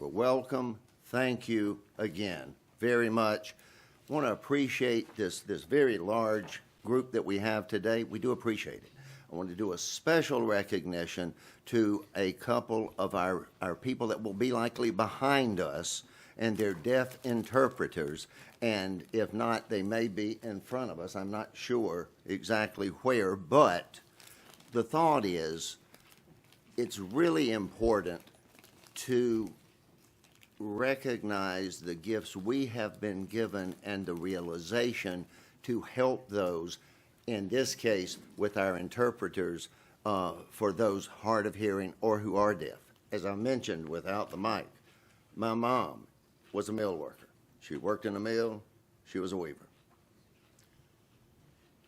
were welcome. Thank you again very much. I want to appreciate this very large group that we have today. We do appreciate it. I want to do a special recognition to a couple of our people that will be likely behind us, and they're deaf interpreters. And if not, they may be in front of us. I'm not sure exactly where, but the thought is it's really important to recognize the gifts we have been given and the realization to help those, in this case, with our interpreters for those hard of hearing or who are deaf. As I mentioned without the mic, my mom was a mill worker. She worked in a mill. She was a weaver.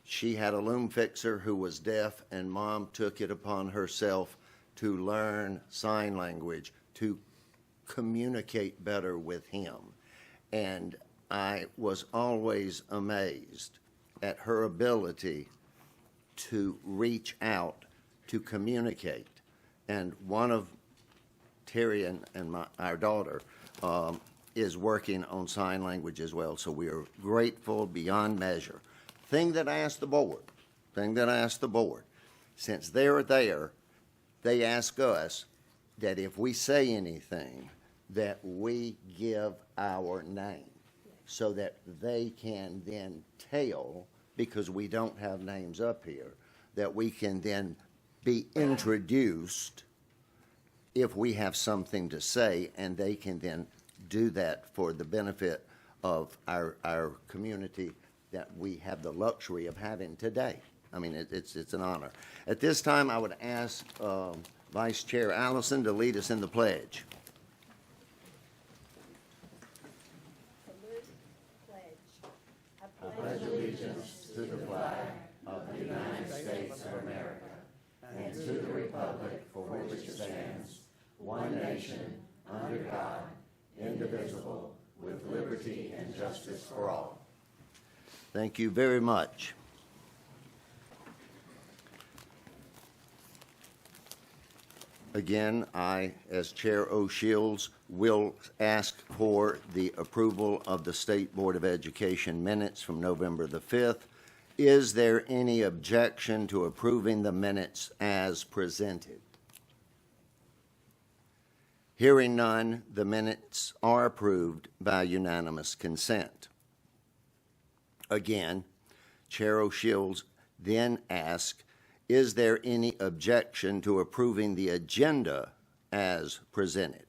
She had a loom fixer who was deaf, and Mom took it upon herself to learn sign language to communicate better with him. And I was always amazed at her ability to reach out, to communicate. And one of Terry and our daughter is working on sign language as well. So we are grateful beyond measure. Thing that I asked the board, since they're there, they ask us that if we say anything, that we give our name so that they can then tell, because we don't have names up here, that we can then be introduced if we have something to say, and they can then do that for the benefit of our community that we have the luxury of having today. I mean, it's an honor. At this time, I would ask Vice Chair Allison to lead us in the pledge. I pledge allegiance to the flag of the United States of America and to the republic for which it stands, one nation, under God, indivisible, with liberty and justice for all. Thank you very much. Again, I, as Chair O'Shields, will ask for the approval of the State Board of Education minutes from November the 5th. Is there any objection to approving the minutes as presented? Hearing none, the minutes are approved by unanimous consent. Again, Chair O'Shields then asks, is there any objection to approving the agenda as presented?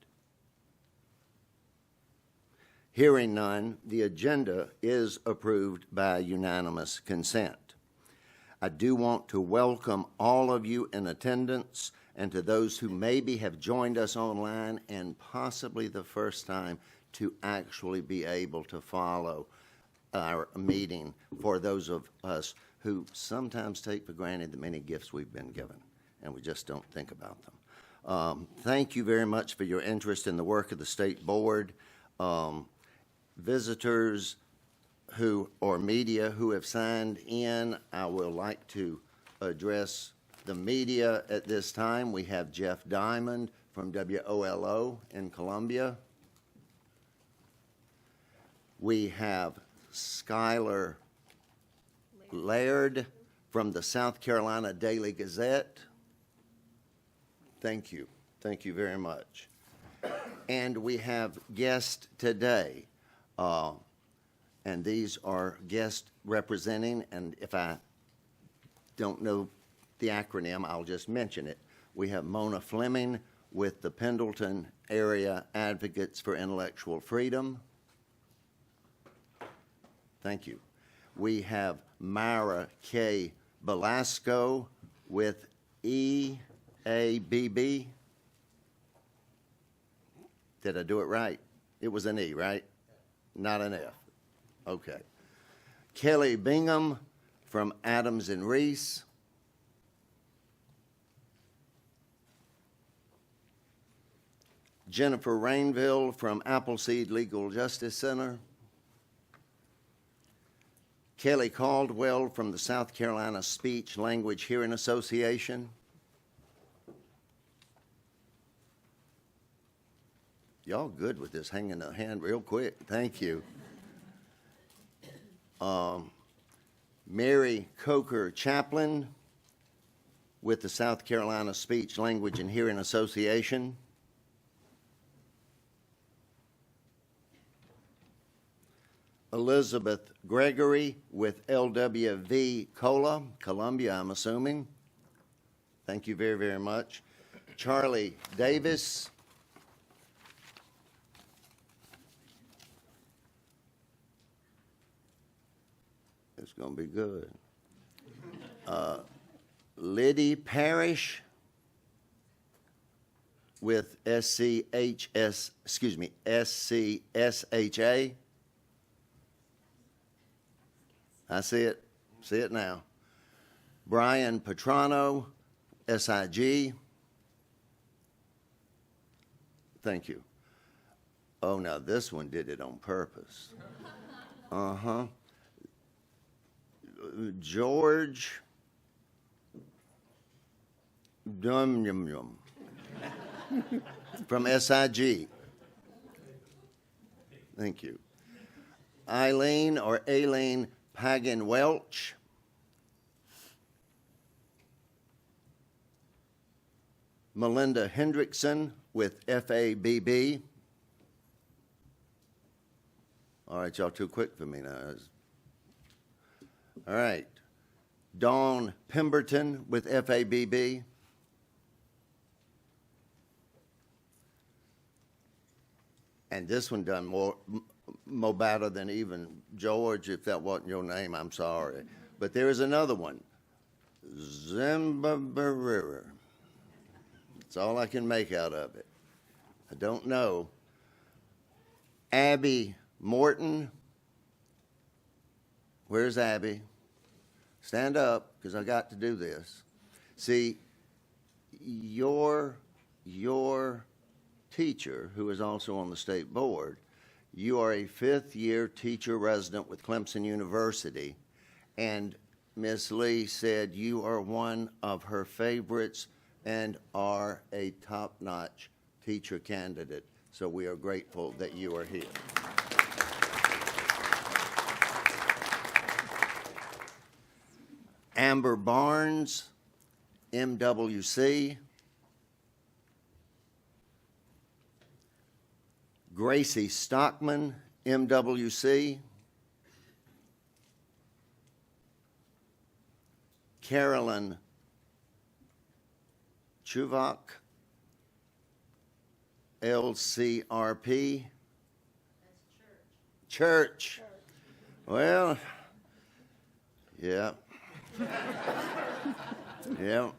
Hearing none, the agenda is approved by unanimous consent. I do want to welcome all of you in attendance and to those who maybe have joined us online and possibly the first time to actually be able to follow our meeting, for those of us who sometimes take for granted the many gifts we've been given, and we just don't think about them. Thank you very much for your interest in the work of the State Board. Visitors or media who have signed in, I would like to address the media at this time. We have Jeff Diamond from WOLO in Columbia. We have Skylar Laird from the South Carolina Daily Gazette. Thank you. Thank you very much. And we have guests today, and these are guests representing, and if I don't know the acronym, I'll just mention it. We have Mona Fleming with the Pendleton Area Advocates for Intellectual Freedom. Thank you. We have Myra K. Belasco with EABB. Did I do it right? It was an E, right? Not an F. Okay. Kelly Bingham from Adams and Reese. Jennifer Rainville from Appleseed Legal Justice Center. Kelly Caldwell from the South Carolina Speech Language Hearing Association. Y'all good with this hanging the hand real quick. Thank you. Mary Coker Chaplin with the South Carolina Speech, Language, and Hearing Association. Elizabeth Gregory with LWV COLA, Columbia, I'm assuming. Thank you very, very much. Charlie Davis. It's going to be good. Liddy Parrish with SCHS, excuse me, SCSHA. I see it. See it now. Brian Petrano, SIG. Thank you. Oh, now this one did it on purpose. Uh-huh. George Dumyum from SIG. Thank you. Eileen or Aileen Pagan Welch. Melinda Hendrickson with FABB. All right, y'all too quick for me now. All right. Dawn Pemberton with FABB. And this one done more better than even George. If that wasn't your name, I'm sorry. But there is another one. Zimbabwe. That's all I can make out of it. I don't know. Abby Morton. Where's Abby? Stand up, because I got to do this. See, your teacher, who is also on the state board, you are a fifth-year teacher resident with Clemson University, and Miss Lee said you are one of her favorites and are a top-notch teacher candidate. So we are grateful that you are here. Amber Barnes, MWC. Gracie Stockman, MWC. Carolyn Chuvak, LCRP. That's church. Well, yeah. Yeah,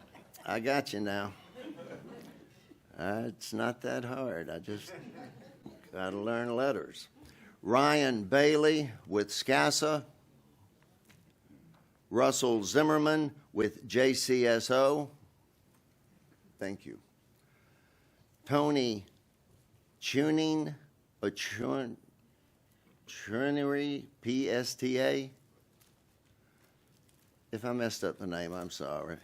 I got you now. It's not that hard. I just got to learn letters. Ryan Bailey with SCASA. Russell Zimmerman with JCSO. Thank you. Tony Tuning, or Churnery, PSTA. If I messed up the name, I'm sorry.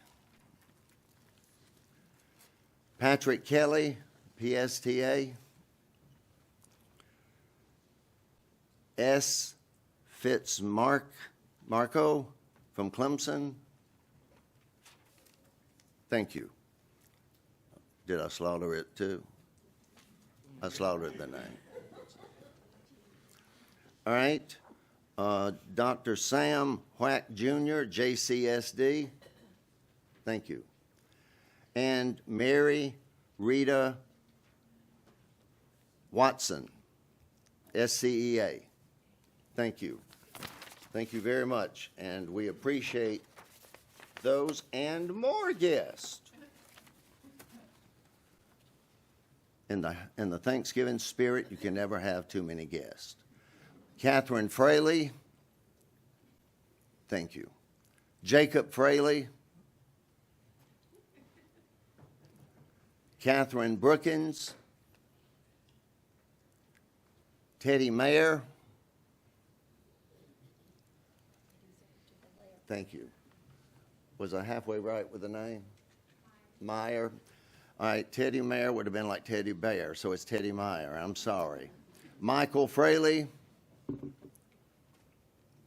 Patrick Kelly, PSTA. S. Marco from Clemson. Thank you. Did I slaughter it too? I slaughtered the name. All right. Dr. Sam Whack Jr., JCSD. Thank you. And Mary Rita Watson, SCEA. Thank you. Thank you very much. And we appreciate those and more guests. In the Thanksgiving spirit, you can never have too many guests. Catherine Fraley, thank you. Jacob Fraley. Catherine Brookins. Teddy Mayer. Thank you. Was I halfway right with the name? Meyer. All right, Teddy Mayer would have been like Teddy Bear, so it's Teddy Meyer. I'm sorry. Michael Fraley,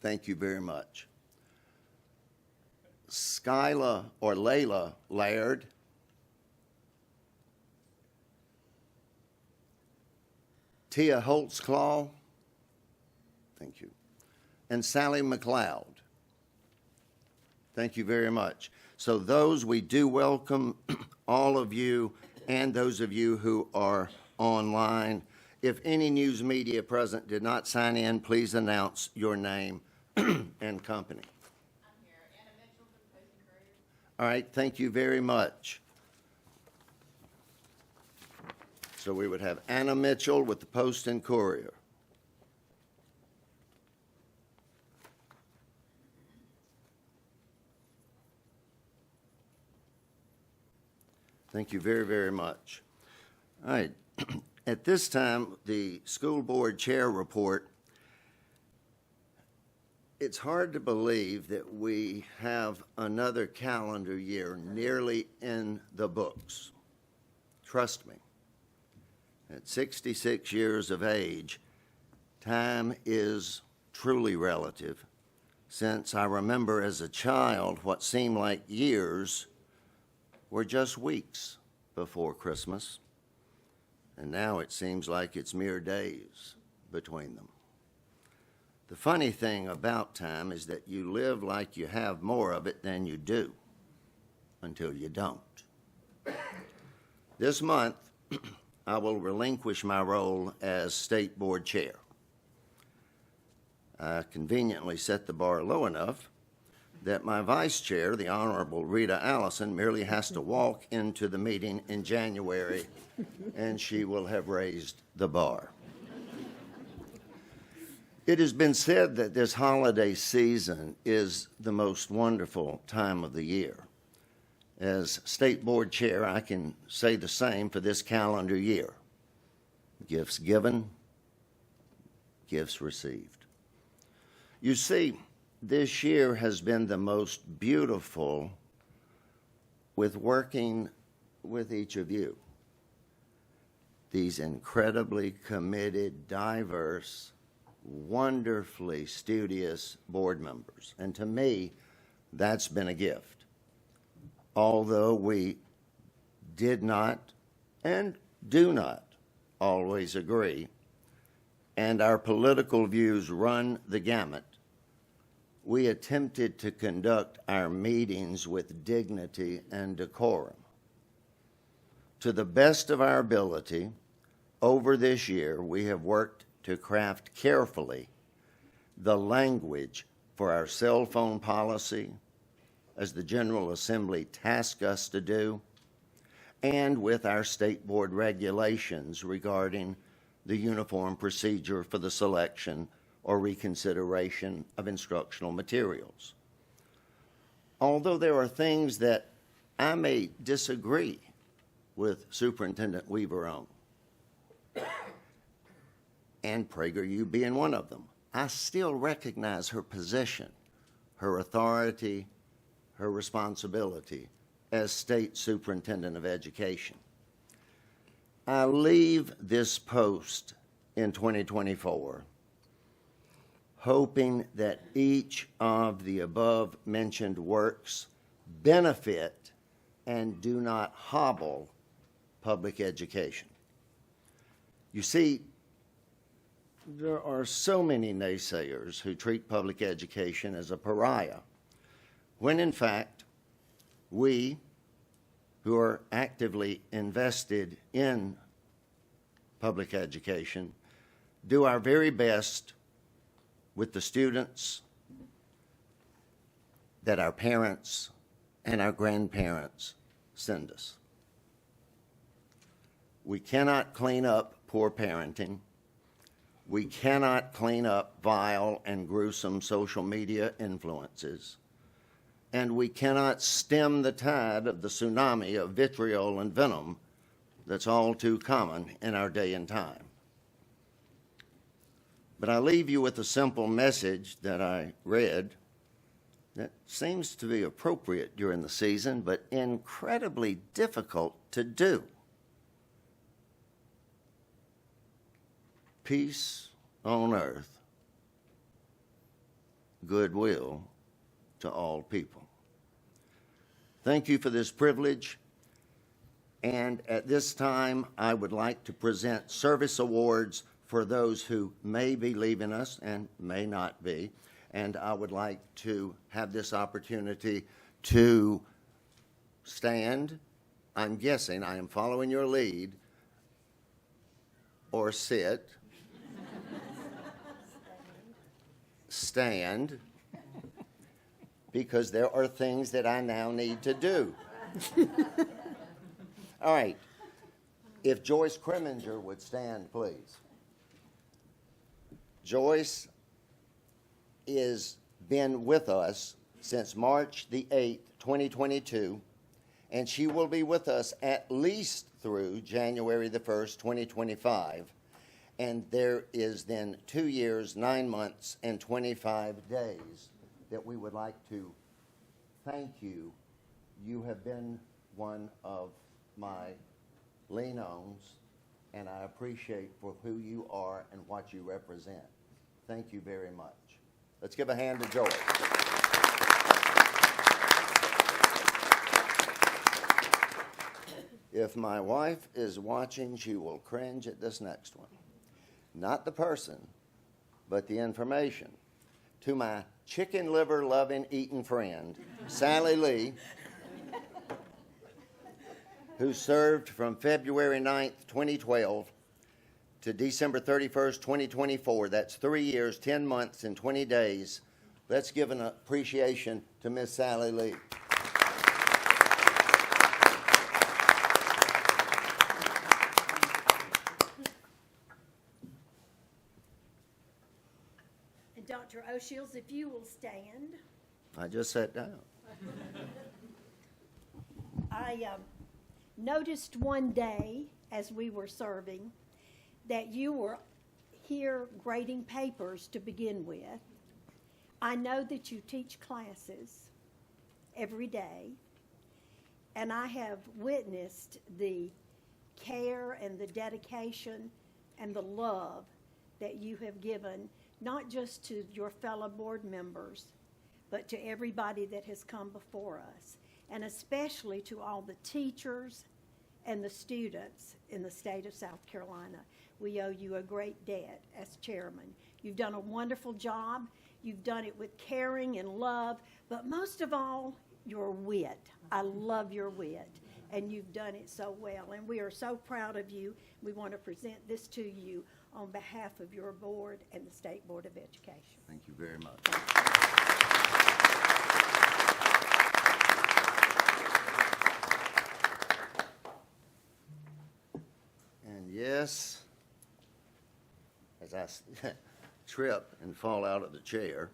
thank you very much. Skyla or Layla Laird. Tia Holtzclaw, thank you. And Sally McLeod. Thank you very much. So those, we do welcome all of you and those of you who are online. If any news media present did not sign in, please announce your name and company. I'm here, Anna Mitchell from the Post and Courier. All right, thank you very much. So we would have Anna Mitchell with the Post and Courier. Thank you very, very much. All right. At this time, the school board chair report. It's hard to believe that we have another calendar year nearly in the books. Trust me. At 66 years of age, time is truly relative, since I remember as a child what seemed like years were just weeks before Christmas, and now it seems like it's mere days between them. The funny thing about time is that you live like you have more of it than you do until you don't. This month, I will relinquish my role as state board chair. I conveniently set the bar low enough that my vice chair, the Honorable Rita Allison, merely has to walk into the meeting in January, and she will have raised the bar. It has been said that this holiday season is the most wonderful time of the year. As state board chair, I can say the same for this calendar year. Gifts given, gifts received. You see, this year has been the most beautiful with working with each of you. These incredibly committed, diverse, wonderfully studious board members. And to me, that's been a gift. Although we did not and do not always agree, and our political views run the gamut, we attempted to conduct our meetings with dignity and decorum. To the best of our ability, over this year, we have worked to craft carefully the language for our cell phone policy, as the General Assembly tasked us to do, and with our state board regulations regarding the uniform procedure for the selection or reconsideration of instructional materials. Although there are things that I may disagree with Superintendent Weaver on, and PragerU being one of them, I still recognize her position, her authority, her responsibility as State Superintendent of Education. I leave this post in 2024 hoping that each of the above-mentioned works benefit and do not hobble public education. You see, there are so many naysayers who treat public education as a pariah, when in fact, we who are actively invested in public education do our very best with the students that our parents and our grandparents send us. We cannot clean up poor parenting. We cannot clean up vile and gruesome social media influences. And we cannot stem the tide of the tsunami of vitriol and venom that's all too common in our day and time. But I leave you with a simple message that I read that seems to be appropriate during the season, but incredibly difficult to do. Peace on earth, goodwill to all people. Thank you for this privilege. And at this time, I would like to present service awards for those who may be leaving us and may not be. And I would like to have this opportunity to stand. I'm guessing I am following your lead, or sit. Stand, because there are things that I now need to do. All right. If Joyce Kreminger would stand, please. Joyce has been with us since March the 8th, 2022, and she will be with us at least through January the 1st, 2025. And there is then 2 years, 9 months, and 25 days that we would like to thank you. You have been one of my lean-ons, and I appreciate for who you are and what you represent. Thank you very much. Let's give a hand to Joyce. If my wife is watching, she will cringe at this next one. Not the person, but the information. To my chicken liver loving eating friend, Sally Lee, who served from February 9th, 2012 to December 31st, 2024. That's 3 years, 10 months, and 20 days. Let's give an appreciation to Miss Sally Lee. And Dr. O'Shields, if you will stand. I just sat down. I noticed one day as we were serving that you were here grading papers to begin with. I know that you teach classes every day, and I have witnessed the care and the dedication and the love that you have given, not just to your fellow board members, but to everybody that has come before us, and especially to all the teachers and the students in the state of South Carolina. We owe you a great debt as chairman. You've done a wonderful job. You've done it with caring and love, but most of all, your wit. I love your wit, and you've done it so well, and we are so proud of you. We want to present this to you on behalf of your board and the State Board of Education. Thank you very much. And yes, as I trip and fall out of the chair,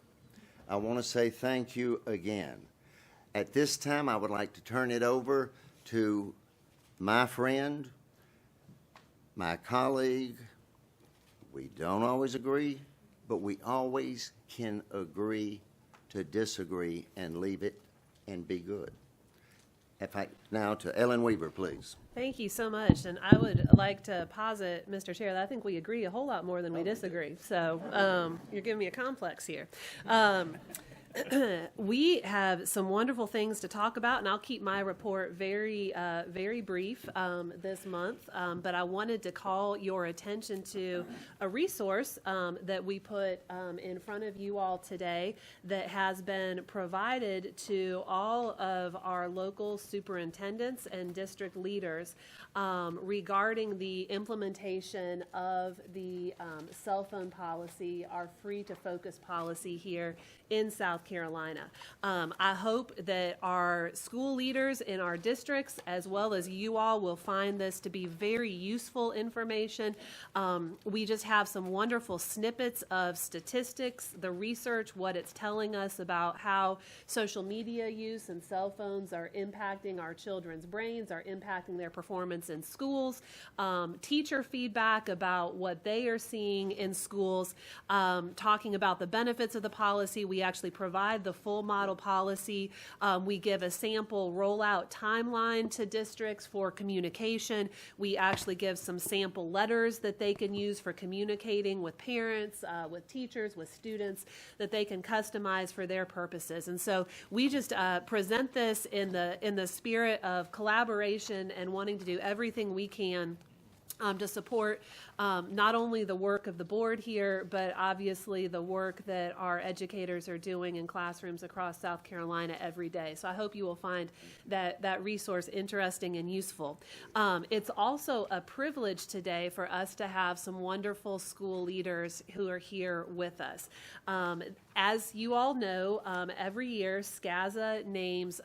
I want to say thank you again. At this time, I would like to turn it over to my friend, my colleague. We don't always agree, but we always can agree to disagree and leave it and be good. In fact, now to Ellen Weaver, please. Thank you so much. And I would like to posit, Mr. Chair, that I think we agree a whole lot more than we disagree. So you're giving me a complex here. We have some wonderful things to talk about, and I'll keep my report very brief this month. But I wanted to call your attention to a resource that we put in front of you all today that has been provided to all of our local superintendents and district leaders regarding the implementation of the cell phone policy, our free to focus policy here in South Carolina. I hope that our school leaders in our districts, as well as you all, will find this to be very useful information. We just have some wonderful snippets of statistics, the research, what it's telling us about how social media use and cell phones are impacting our children's brains, are impacting their performance in schools, teacher feedback about what they are seeing in schools, talking about the benefits of the policy. We actually provide provide the full model policy. We give a sample rollout timeline to districts for communication. We actually give some sample letters that they can use for communicating with parents, with teachers, with students, that they can customize for their purposes. And so we just present this in the spirit of collaboration and wanting to do everything we can to support not only the work of the board here, but obviously the work that our educators are doing in classrooms across South Carolina every day. So I hope you will find that resource interesting and useful. It's also a privilege today for us to have some wonderful school leaders who are here with us. As you all know, every year SCASA names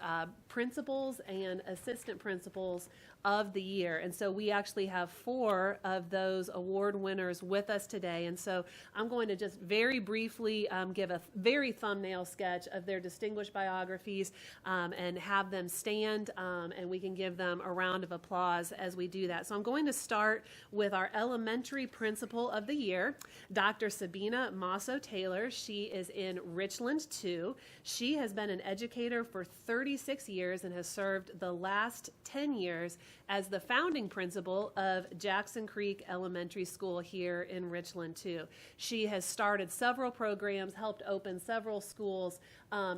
principals and assistant principals of the year. And so we actually have 4 of those award winners with us today. And so I'm going to just very briefly give a very thumbnail sketch of their distinguished biographies and have them stand, and we can give them a round of applause as we do that. So I'm going to start with our elementary principal of the year, Dr. Sabina Masso-Taylor. She is in Richland 2. She has been an educator for 36 years and has served the last 10 years as the founding principal of Jackson Creek Elementary School here in Richland 2. She has started several programs, helped open several schools,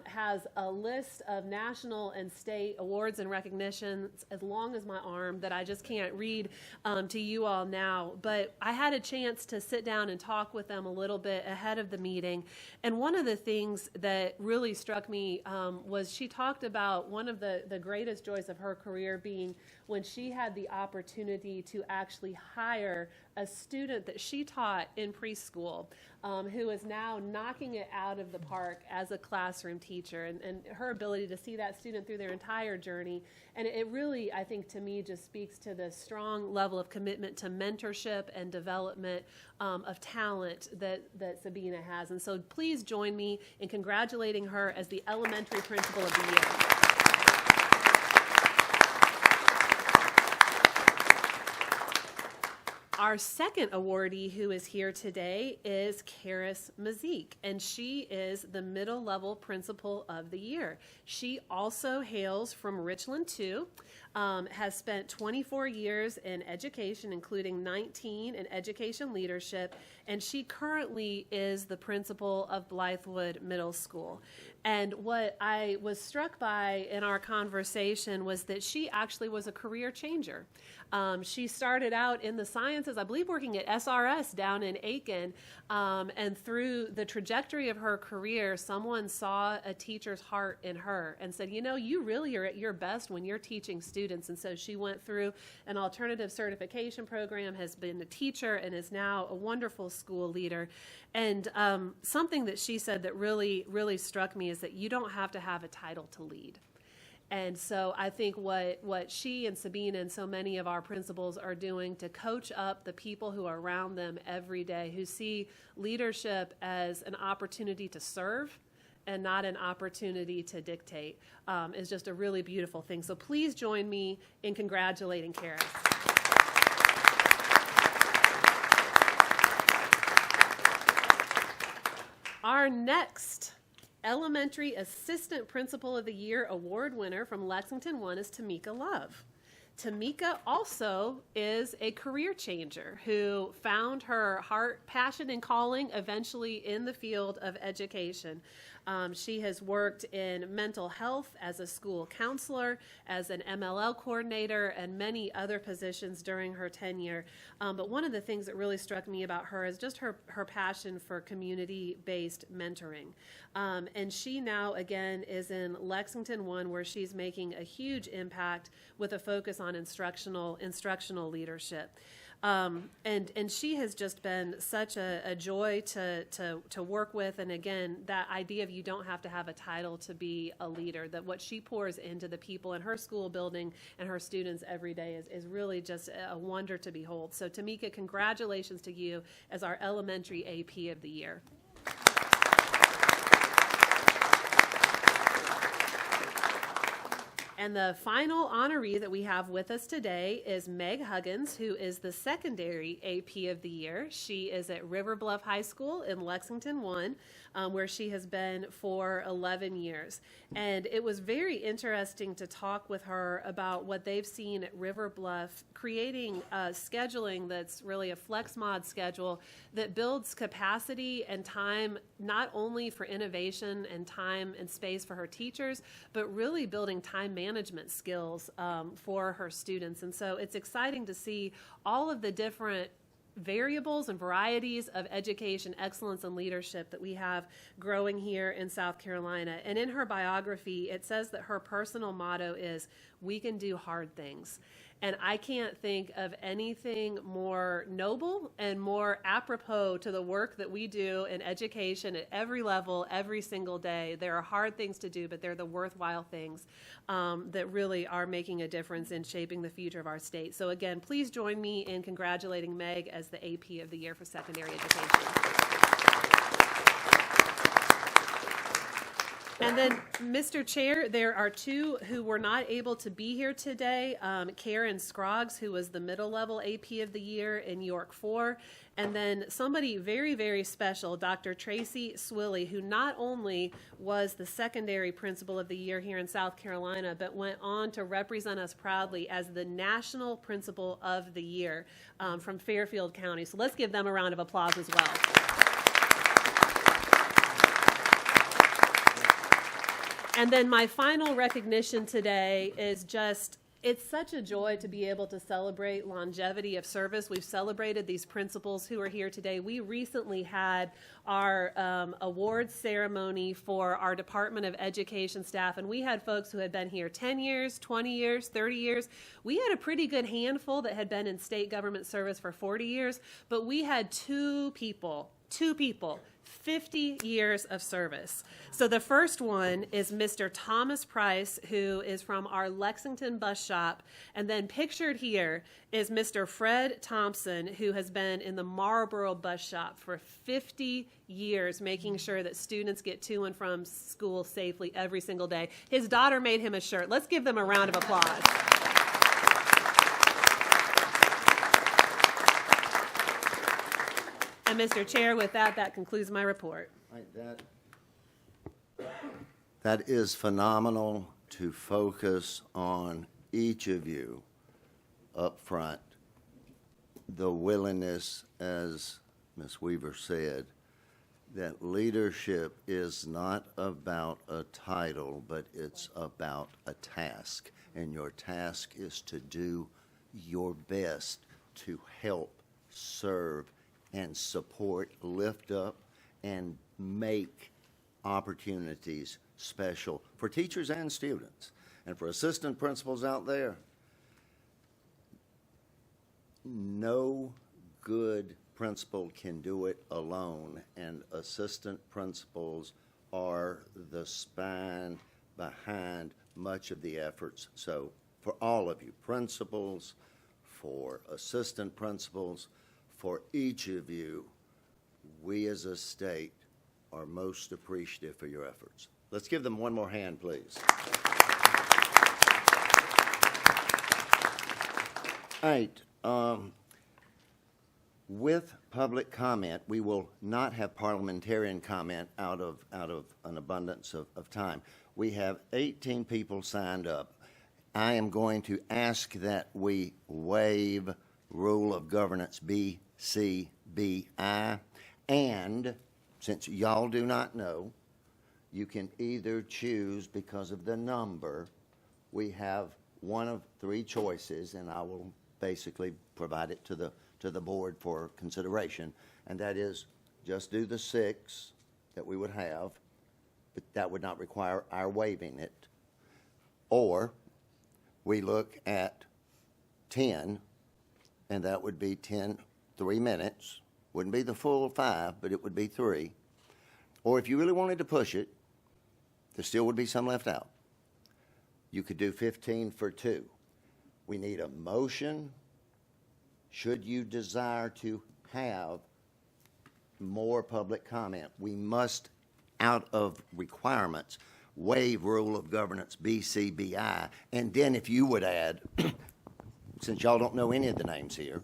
has a list of national and state awards and recognitions as long as my arm that I just can't read to you all now. But I had a chance to sit down and talk with them a little bit ahead of the meeting. And one of the things that really struck me was she talked about one of the greatest joys of her career being when she had the opportunity to actually hire a student that she taught in preschool who is now knocking it out of the park as a classroom teacher, and her ability to see that student through their entire journey. And it really, I think, to me, just speaks to the strong level of commitment to mentorship and development of talent that Sabina has. And so please join me in congratulating her as the elementary principal of the year. Our second awardee who is here today is Karis Mazik, and she is the middle level principal of the year. She also hails from Richland 2, has spent 24 years in education, including 19 in education leadership, and she currently is the principal of Blythewood Middle School. And what I was struck by in our conversation was that she actually was a career changer. She started out in the sciences, I believe working at SRS down in Aiken, and through the trajectory of her career, someone saw a teacher's heart in her and said, you know, you really are at your best when you're teaching students. And so she went through an alternative certification program, has been a teacher, and is now a wonderful school leader. And something that she said that really, really struck me is that you don't have to have a title to lead. And so I think what she and Sabina and so many of our principals are doing to coach up the people who are around them every day, who see leadership as an opportunity to serve and not an opportunity to dictate, is just a really beautiful thing. So please join me in congratulating Karis. Our next Elementary Assistant Principal of the Year award winner from Lexington 1 is Tamika Love. Tamika also is a career changer who found her heart, passion, and calling eventually in the field of education. She has worked in mental health as a school counselor, as an MLL coordinator, and many other positions during her tenure. But one of the things that really struck me about her is just her passion for community-based mentoring. And she now, again, is in Lexington 1, where she's making a huge impact with a focus on instructional leadership. And she has just been such a joy to work with. And again, that idea of you don't have to have a title to be a leader, that what she pours into the people in her school building and her students every day is really just a wonder to behold. So Tamika, congratulations to you as our elementary AP of the year. And the final honoree that we have with us today is Meg Huggins, who is the secondary AP of the year. She is at River Bluff High School in Lexington 1, where she has been for 11 years. And it was very interesting to talk with her about what they've seen at River Bluff, creating scheduling that's really a flex mod schedule that builds capacity and time, not only for innovation and time and space for her teachers, but really building time management skills for her students. And so it's exciting to see all of the different variables and varieties of education, excellence, and leadership that we have growing here in South Carolina. And in her biography, it says that her personal motto is, "We can do hard things." And I can't think of anything more noble and more apropos to the work that we do in education at every level, every single day. There are hard things to do, but they're the worthwhile things that really are making a difference in shaping the future of our state. So again, please join me in congratulating Meg as the AP of the Year for Secondary Education. And then, Mr. Chair, there are two who were not able to be here today. Karen Scroggs, who was the middle level AP of the Year in York 4. And then somebody very, very special, Dr. Tracy Swilley, who not only was the secondary principal of the year here in South Carolina, but went on to represent us proudly as the national principal of the year from Fairfield County. So let's give them a round of applause as well. And then my final recognition today is just, it's such a joy to be able to celebrate longevity of service. We've celebrated these principals who are here today. We recently had our awards ceremony for our Department of Education staff, and we had folks who had been here 10 years, 20 years, 30 years. We had a pretty good handful that had been in state government service for 40 years, but we had two people, 50 years of service. So the first one is Mr. Thomas Price, who is from our Lexington bus shop. And then pictured here is Mr. Fred Thompson, who has been in the Marlboro bus shop for 50 years, making sure that students get to and from school safely every single day. His daughter made him a shirt. Let's give them a round of applause. And Mr. Chair, with that, that concludes my report. That is phenomenal to focus on each of you up front. The willingness, as Ms. Weaver said, that leadership is not about a title, but it's about a task. And your task is to do your best to help, serve, and support, lift up, and make opportunities special for teachers and students. And for assistant principals out there, no good principal can do it alone, and assistant principals are the spine behind much of the efforts. So for all of you, principals, for assistant principals, for each of you, we as a state are most appreciative for your efforts. Let's give them one more hand, please. All right. With public comment, we will not have parliamentarian comment out of an abundance of time. We have 18 people signed up. I am going to ask that we waive Rule of Governance BCBI, and since y'all do not know, you can either choose, because of the number, we have one of three choices, and I will basically provide it to the board for consideration, and that is just do the 6 that we would have, but that would not require our waiving it, or we look at 10, and that would be 3 minutes. Wouldn't be the full 5, but it would be 3. Or if you really wanted to push it, there still would be some left out. You could do 15 for 2. We need a motion. Should you desire to have more public comment, we must, out of requirements, waive rule of governance BCBI. And then if you would add, since y'all don't know any of the names here,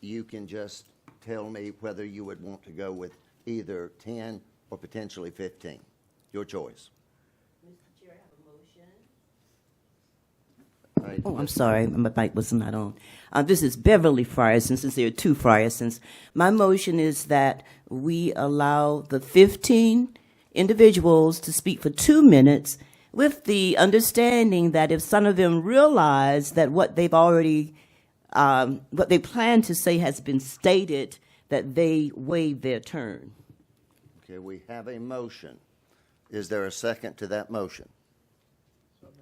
you can just tell me whether you would want to go with either 10 or potentially 15. Your choice. Mr. Chair, I have a motion. All right. Oh, I'm sorry, my mic was not on. This is Beverly Frierson, since there are two Friersons. My motion is that we allow the 15 individuals to speak for 2 minutes with the understanding that if some of them realize that what they've already, what they plan to say has been stated, that they waive their turn. Okay, we have a motion. Is there a second to that motion?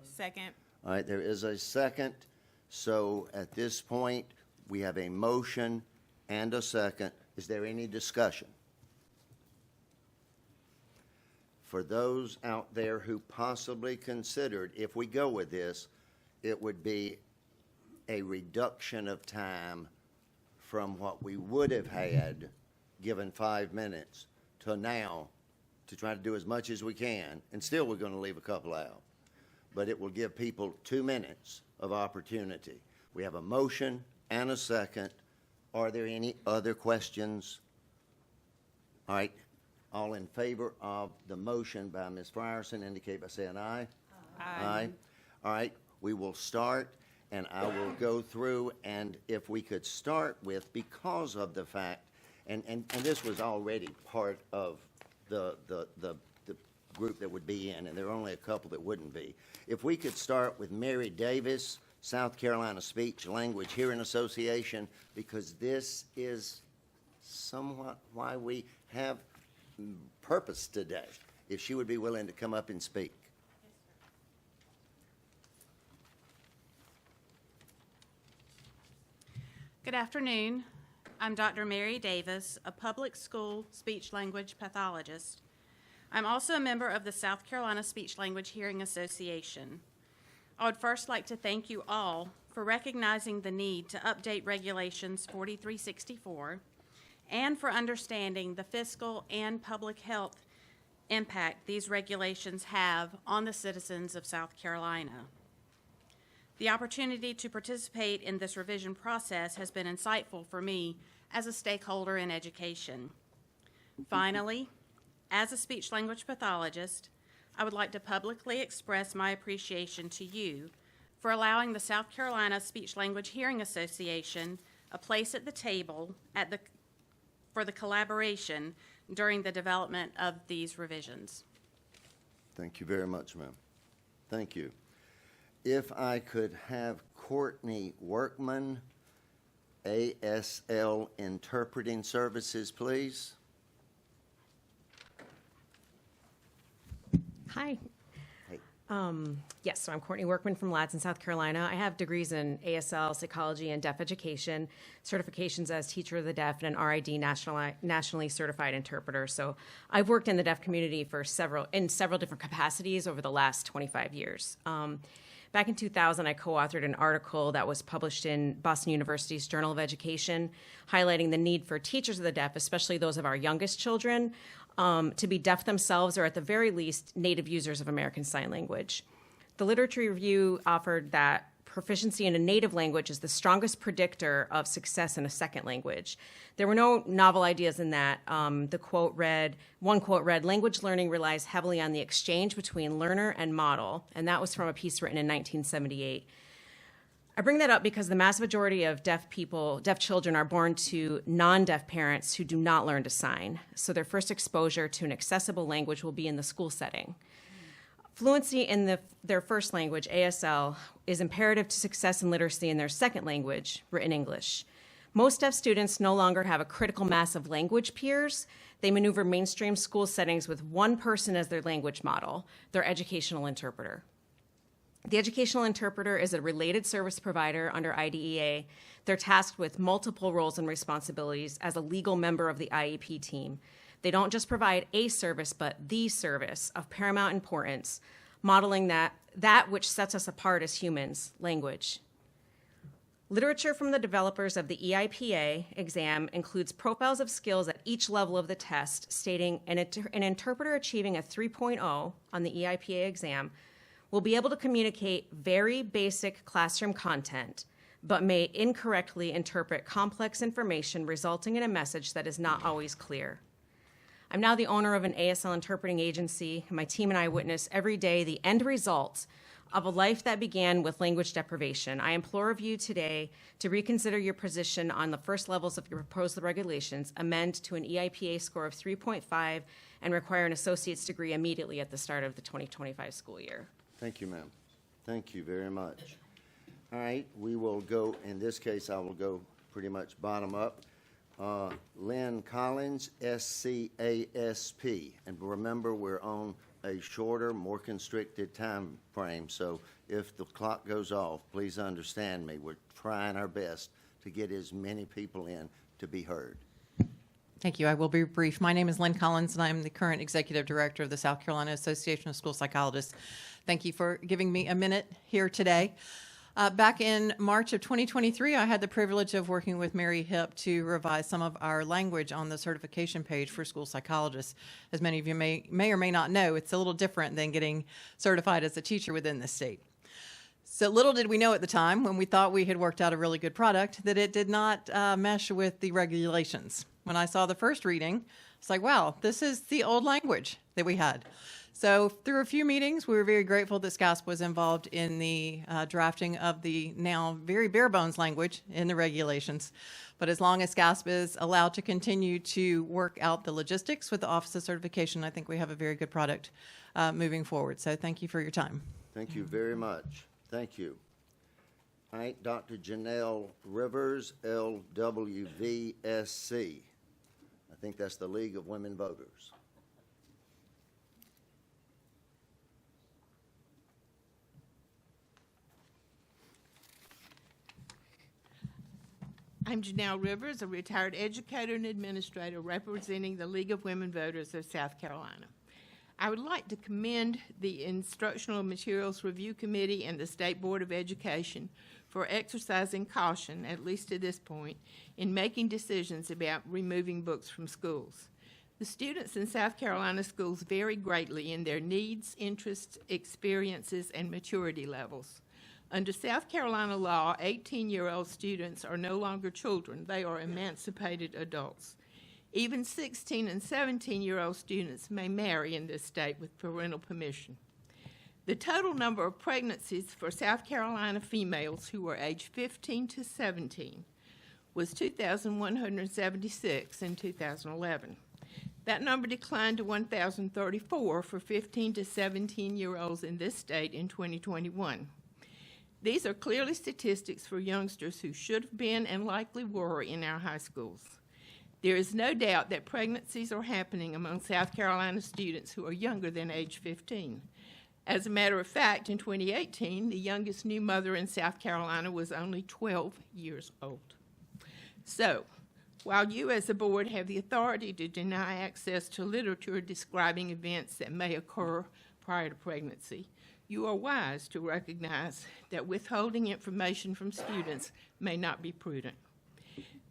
Second. All right, there is a second. So at this point, we have a motion and a second. Is there any discussion? For those out there who possibly considered, if we go with this, it would be a reduction of time from what we would have had, given 5 minutes, to now, to try to do as much as we can, and still we're going to leave a couple out. But it will give people 2 minutes of opportunity. We have a motion and a second. Are there any other questions? All right, all in favor of the motion by Ms. Frierson indicate by saying aye. Aye. All right, we will start, and I will go through, and if we could start with, because of the fact, and this was already part of the group that would be in, and there are only a couple that wouldn't be. If we could start with Mary Davis, South Carolina Speech Language Hearing Association, because this is somewhat why we have purpose today, if she would be willing to come up and speak. Good afternoon. I'm Dr. Mary Davis, a public school speech-language pathologist. I'm also a member of the South Carolina Speech-Language Hearing Association. I would first like to thank you all for recognizing the need to update Regulations 4364 and for understanding the fiscal and public health impact these regulations have on the citizens of South Carolina. The opportunity to participate in this revision process has been insightful for me as a stakeholder in education. Finally, as a speech-language pathologist, I would like to publicly express my appreciation to you for allowing the South Carolina Speech-Language Hearing Association a place at the table for the collaboration during the development of these revisions. Thank you very much, ma'am. Thank you. If I could have Courtney Workman, ASL Interpreting Services, please. Hi. Hey. Yes, so I'm Courtney Workman from Ladson, South Carolina. I have degrees in ASL, psychology, and deaf education, certifications as teacher of the deaf, and an RID nationally certified interpreter. So I've worked in the deaf community for several different capacities over the last 25 years. Back in 2000, I co-authored an article that was published in Boston University's Journal of Education, highlighting the need for teachers of the deaf, especially those of our youngest children, to be deaf themselves or at the very least native users of American Sign Language. The literature review offered that proficiency in a native language is the strongest predictor of success in a second language. There were no novel ideas in that. One quote read, "Language learning relies heavily on the exchange between learner and model," and that was from a piece written in 1978. I bring that up because the mass majority of deaf children are born to non-deaf parents who do not learn to sign, so their first exposure to an accessible language will be in the school setting. Fluency in their first language, ASL, is imperative to success and literacy in their second language, written English. Most deaf students no longer have a critical mass of language peers. They maneuver mainstream school settings with one person as their language model, their educational interpreter. The educational interpreter is a related service provider under IDEA. They're tasked with multiple roles and responsibilities as a legal member of the IEP team. They don't just provide a service, but the service of paramount importance, modeling that which sets us apart as humans, language. Literature from the developers of the EIPA exam includes profiles of skills at each level of the test, stating an interpreter achieving a 3.0 on the EIPA exam will be able to communicate very basic classroom content, but may incorrectly interpret complex information, resulting in a message that is not always clear. I'm now the owner of an ASL interpreting agency, and my team and I witness every day the end result of a life that began with language deprivation. I implore of you today to reconsider your position on the first levels of your proposed regulations, amend to an EIPA score of 3.5, and require an associate's degree immediately at the start of the 2025 school year. Thank you, ma'am. Thank you very much. All right, we will go, in this case, I will go pretty much bottom up. Lynn Collins, SCASP. And remember, we're on a shorter, more constricted time frame, so if the clock goes off, please understand me. We're trying our best to get as many people in to be heard. Thank you. I will be brief. My name is Lynn Collins, and I'm the current executive director of the South Carolina Association of School Psychologists. Thank you for giving me a minute here today. Back in March of 2023, I had the privilege of working with Mary Hipp to revise some of our language on the certification page for school psychologists. As many of you may or may not know, it's a little different than getting certified as a teacher within the state. So little did we know at the time, when we thought we had worked out a really good product, that it did not mesh with the regulations. When I saw the first reading, it's like, wow, this is the old language that we had. So through a few meetings, we were very grateful that SCASP was involved in the drafting of the now very bare bones language in the regulations. But as long as SCASP is allowed to continue to work out the logistics with the Office of Certification, I think we have a very good product moving forward. So thank you for your time. Thank you very much. Thank you. All right, Dr. Janelle Rivers, LWVSC. I think that's the League of Women Voters. I'm Janelle Rivers, a retired educator and administrator representing the League of Women Voters of South Carolina. I would like to commend the Instructional Materials Review Committee and the State Board of Education for exercising caution, at least to this point, in making decisions about removing books from schools. The students in South Carolina schools vary greatly in their needs, interests, experiences, and maturity levels. Under South Carolina law, 18-year-old students are no longer children. They are emancipated adults. Even 16 and 17-year-old students may marry in this state with parental permission. The total number of pregnancies for South Carolina females who were aged 15 to 17 was 2,176 in 2011. That number declined to 1,034 for 15 to 17-year-olds in this state in 2021. These are clearly statistics for youngsters who should have been and likely were in our high schools. There is no doubt that pregnancies are happening among South Carolina students who are younger than age 15. As a matter of fact, in 2018, the youngest new mother in South Carolina was only 12 years old. So, while you as a board have the authority to deny access to literature describing events that may occur prior to pregnancy, you are wise to recognize that withholding information from students may not be prudent.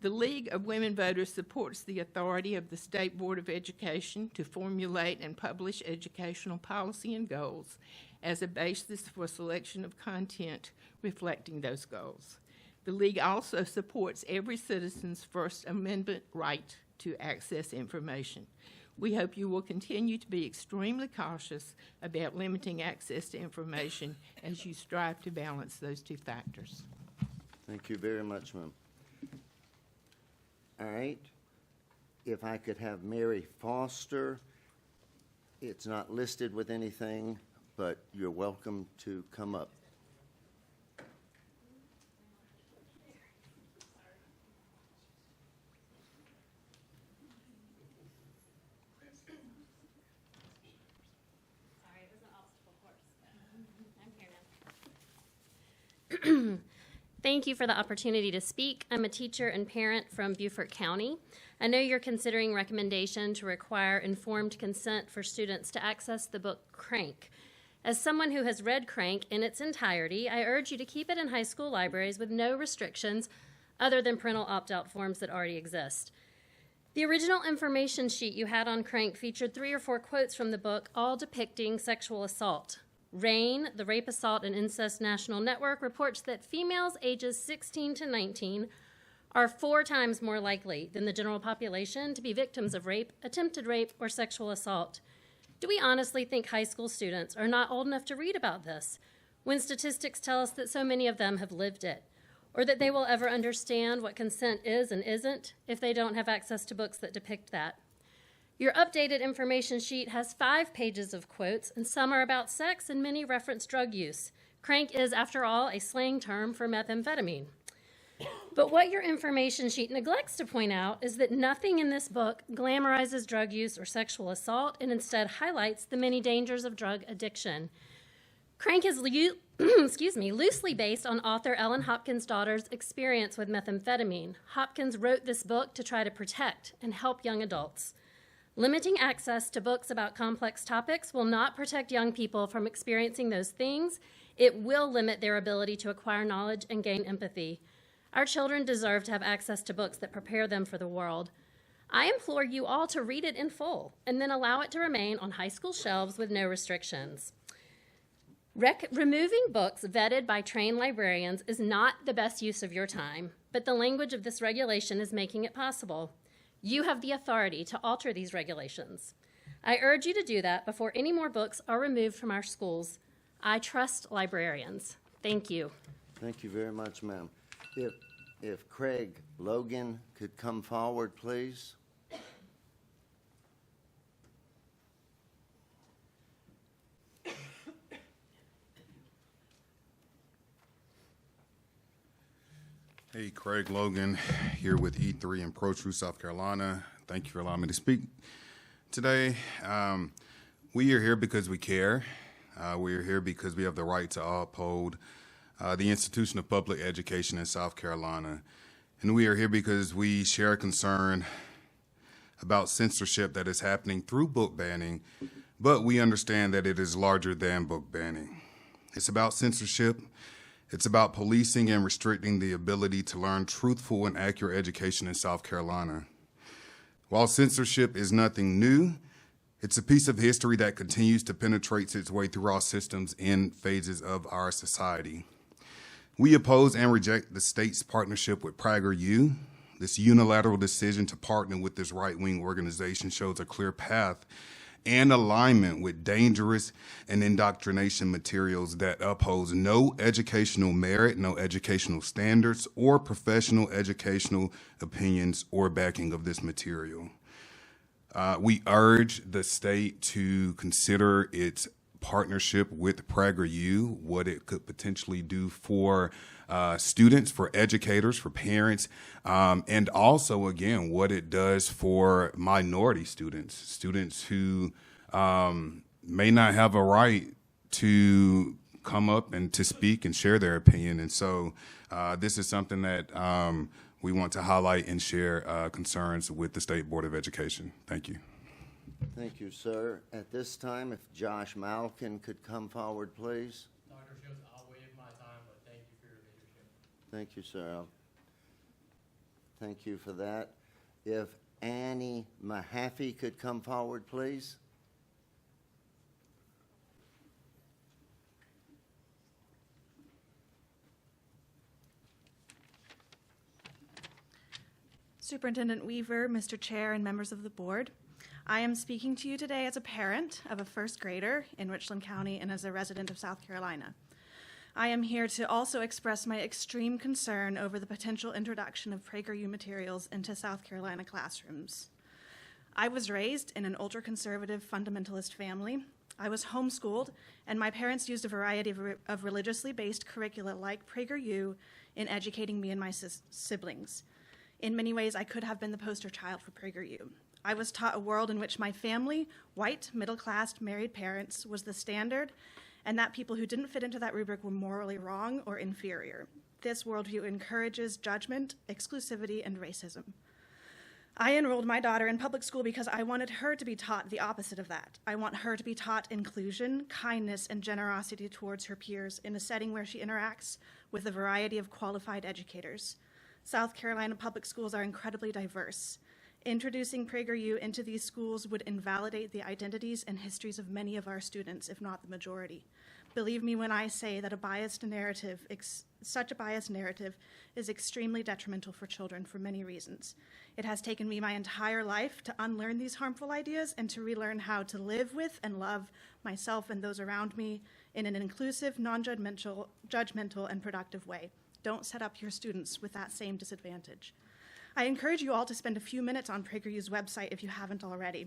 The League of Women Voters supports the authority of the State Board of Education to formulate and publish educational policy and goals as a basis for selection of content reflecting those goals. The League also supports every citizen's First Amendment right to access information. We hope you will continue to be extremely cautious about limiting access to information as you strive to balance those two factors. Thank you very much, ma'am. All right. If I could have Mary Foster. It's not listed with anything, but you're welcome to come up. Thank you for the opportunity to speak. I'm a teacher and parent from Beaufort County. I know you're considering recommendation to require informed consent for students to access the book Crank. As someone who has read Crank in its entirety, I urge you to keep it in high school libraries with no restrictions other than parental opt-out forms that already exist. The original information sheet you had on Crank featured 3 or 4 quotes from the book, all depicting sexual assault. RAINN, the Rape, Assault, and Incest National Network, reports that females ages 16 to 19 are 4 times more likely than the general population to be victims of rape, attempted rape, or sexual assault. Do we honestly think high school students are not old enough to read about this, when statistics tell us that so many of them have lived it? Or that they will ever understand what consent is and isn't if they don't have access to books that depict that. Your updated information sheet has 5 pages of quotes, and some are about sex and many reference drug use. Crank is, after all, a slang term for methamphetamine. But what your information sheet neglects to point out is that nothing in this book glamorizes drug use or sexual assault, and instead highlights the many dangers of drug addiction. Crank is loosely based on author Ellen Hopkins' daughter's experience with methamphetamine. Hopkins wrote this book to try to protect and help young adults. Limiting access to books about complex topics will not protect young people from experiencing those things. It will limit their ability to acquire knowledge and gain empathy. Our children deserve to have access to books that prepare them for the world. I implore you all to read it in full and then allow it to remain on high school shelves with no restrictions. Removing books vetted by trained librarians is not the best use of your time, but the language of this regulation is making it possible. You have the authority to alter these regulations. I urge you to do that before any more books are removed from our schools. I trust librarians. Thank you. Thank you very much, ma'am. If Craig Logan could come forward, please. Hey, Craig Logan here with E3 in Protrude, South Carolina. Thank you for allowing me to speak today. We are here because we care. We are here because we have the right to uphold the institution of public education in South Carolina. And we are here because we share a concern about censorship that is happening through book banning, but we understand that it is larger than book banning. It's about censorship. It's about policing and restricting the ability to learn truthful and accurate education in South Carolina. While censorship is nothing new, it's a piece of history that continues to penetrate its way through our systems in phases of our society. We oppose and reject the state's partnership with PragerU. This unilateral decision to partner with this right-wing organization shows a clear path and alignment with dangerous and indoctrination materials that upholds no educational merit, no educational standards, or professional educational opinions or backing of this material. We urge the state to consider its partnership with PragerU, what it could potentially do for students, for educators, for parents, and also, again, what it does for minority students, students who may not have a right to come up and to speak and share their opinion. And so this is something that we want to highlight and share concerns with the State Board of Education. Thank you. Thank you, sir. At this time, if Josh Malkin could come forward, please. Dr. Shields, I'll waive my time, but thank you for your leadership. Thank you, sir. Thank you for that. If Annie Mahaffey could come forward, please. Superintendent Weaver, Mr. Chair, and members of the board, I am speaking to you today as a parent of a first grader in Richland County and as a resident of South Carolina. I am here to also express my extreme concern over the potential introduction of PragerU materials into South Carolina classrooms. I was raised in an ultra-conservative fundamentalist family. I was homeschooled, and my parents used a variety of religiously based curricula like PragerU in educating me and my siblings. In many ways, I could have been the poster child for PragerU. I was taught a world in which my family, white, middle-class, married parents, was the standard, and that people who didn't fit into that rubric were morally wrong or inferior. This worldview encourages judgment, exclusivity, and racism. I enrolled my daughter in public school because I wanted her to be taught the opposite of that. I want her to be taught inclusion, kindness, and generosity towards her peers in a setting where she interacts with a variety of qualified educators. South Carolina public schools are incredibly diverse. Introducing PragerU into these schools would invalidate the identities and histories of many of our students, if not the majority. Believe me when I say that such a biased narrative is extremely detrimental for children for many reasons. It has taken me my entire life to unlearn these harmful ideas and to relearn how to live with and love myself and those around me in an inclusive, non-judgmental, and productive way. Don't set up your students with that same disadvantage. I encourage you all to spend a few minutes on PragerU's website if you haven't already.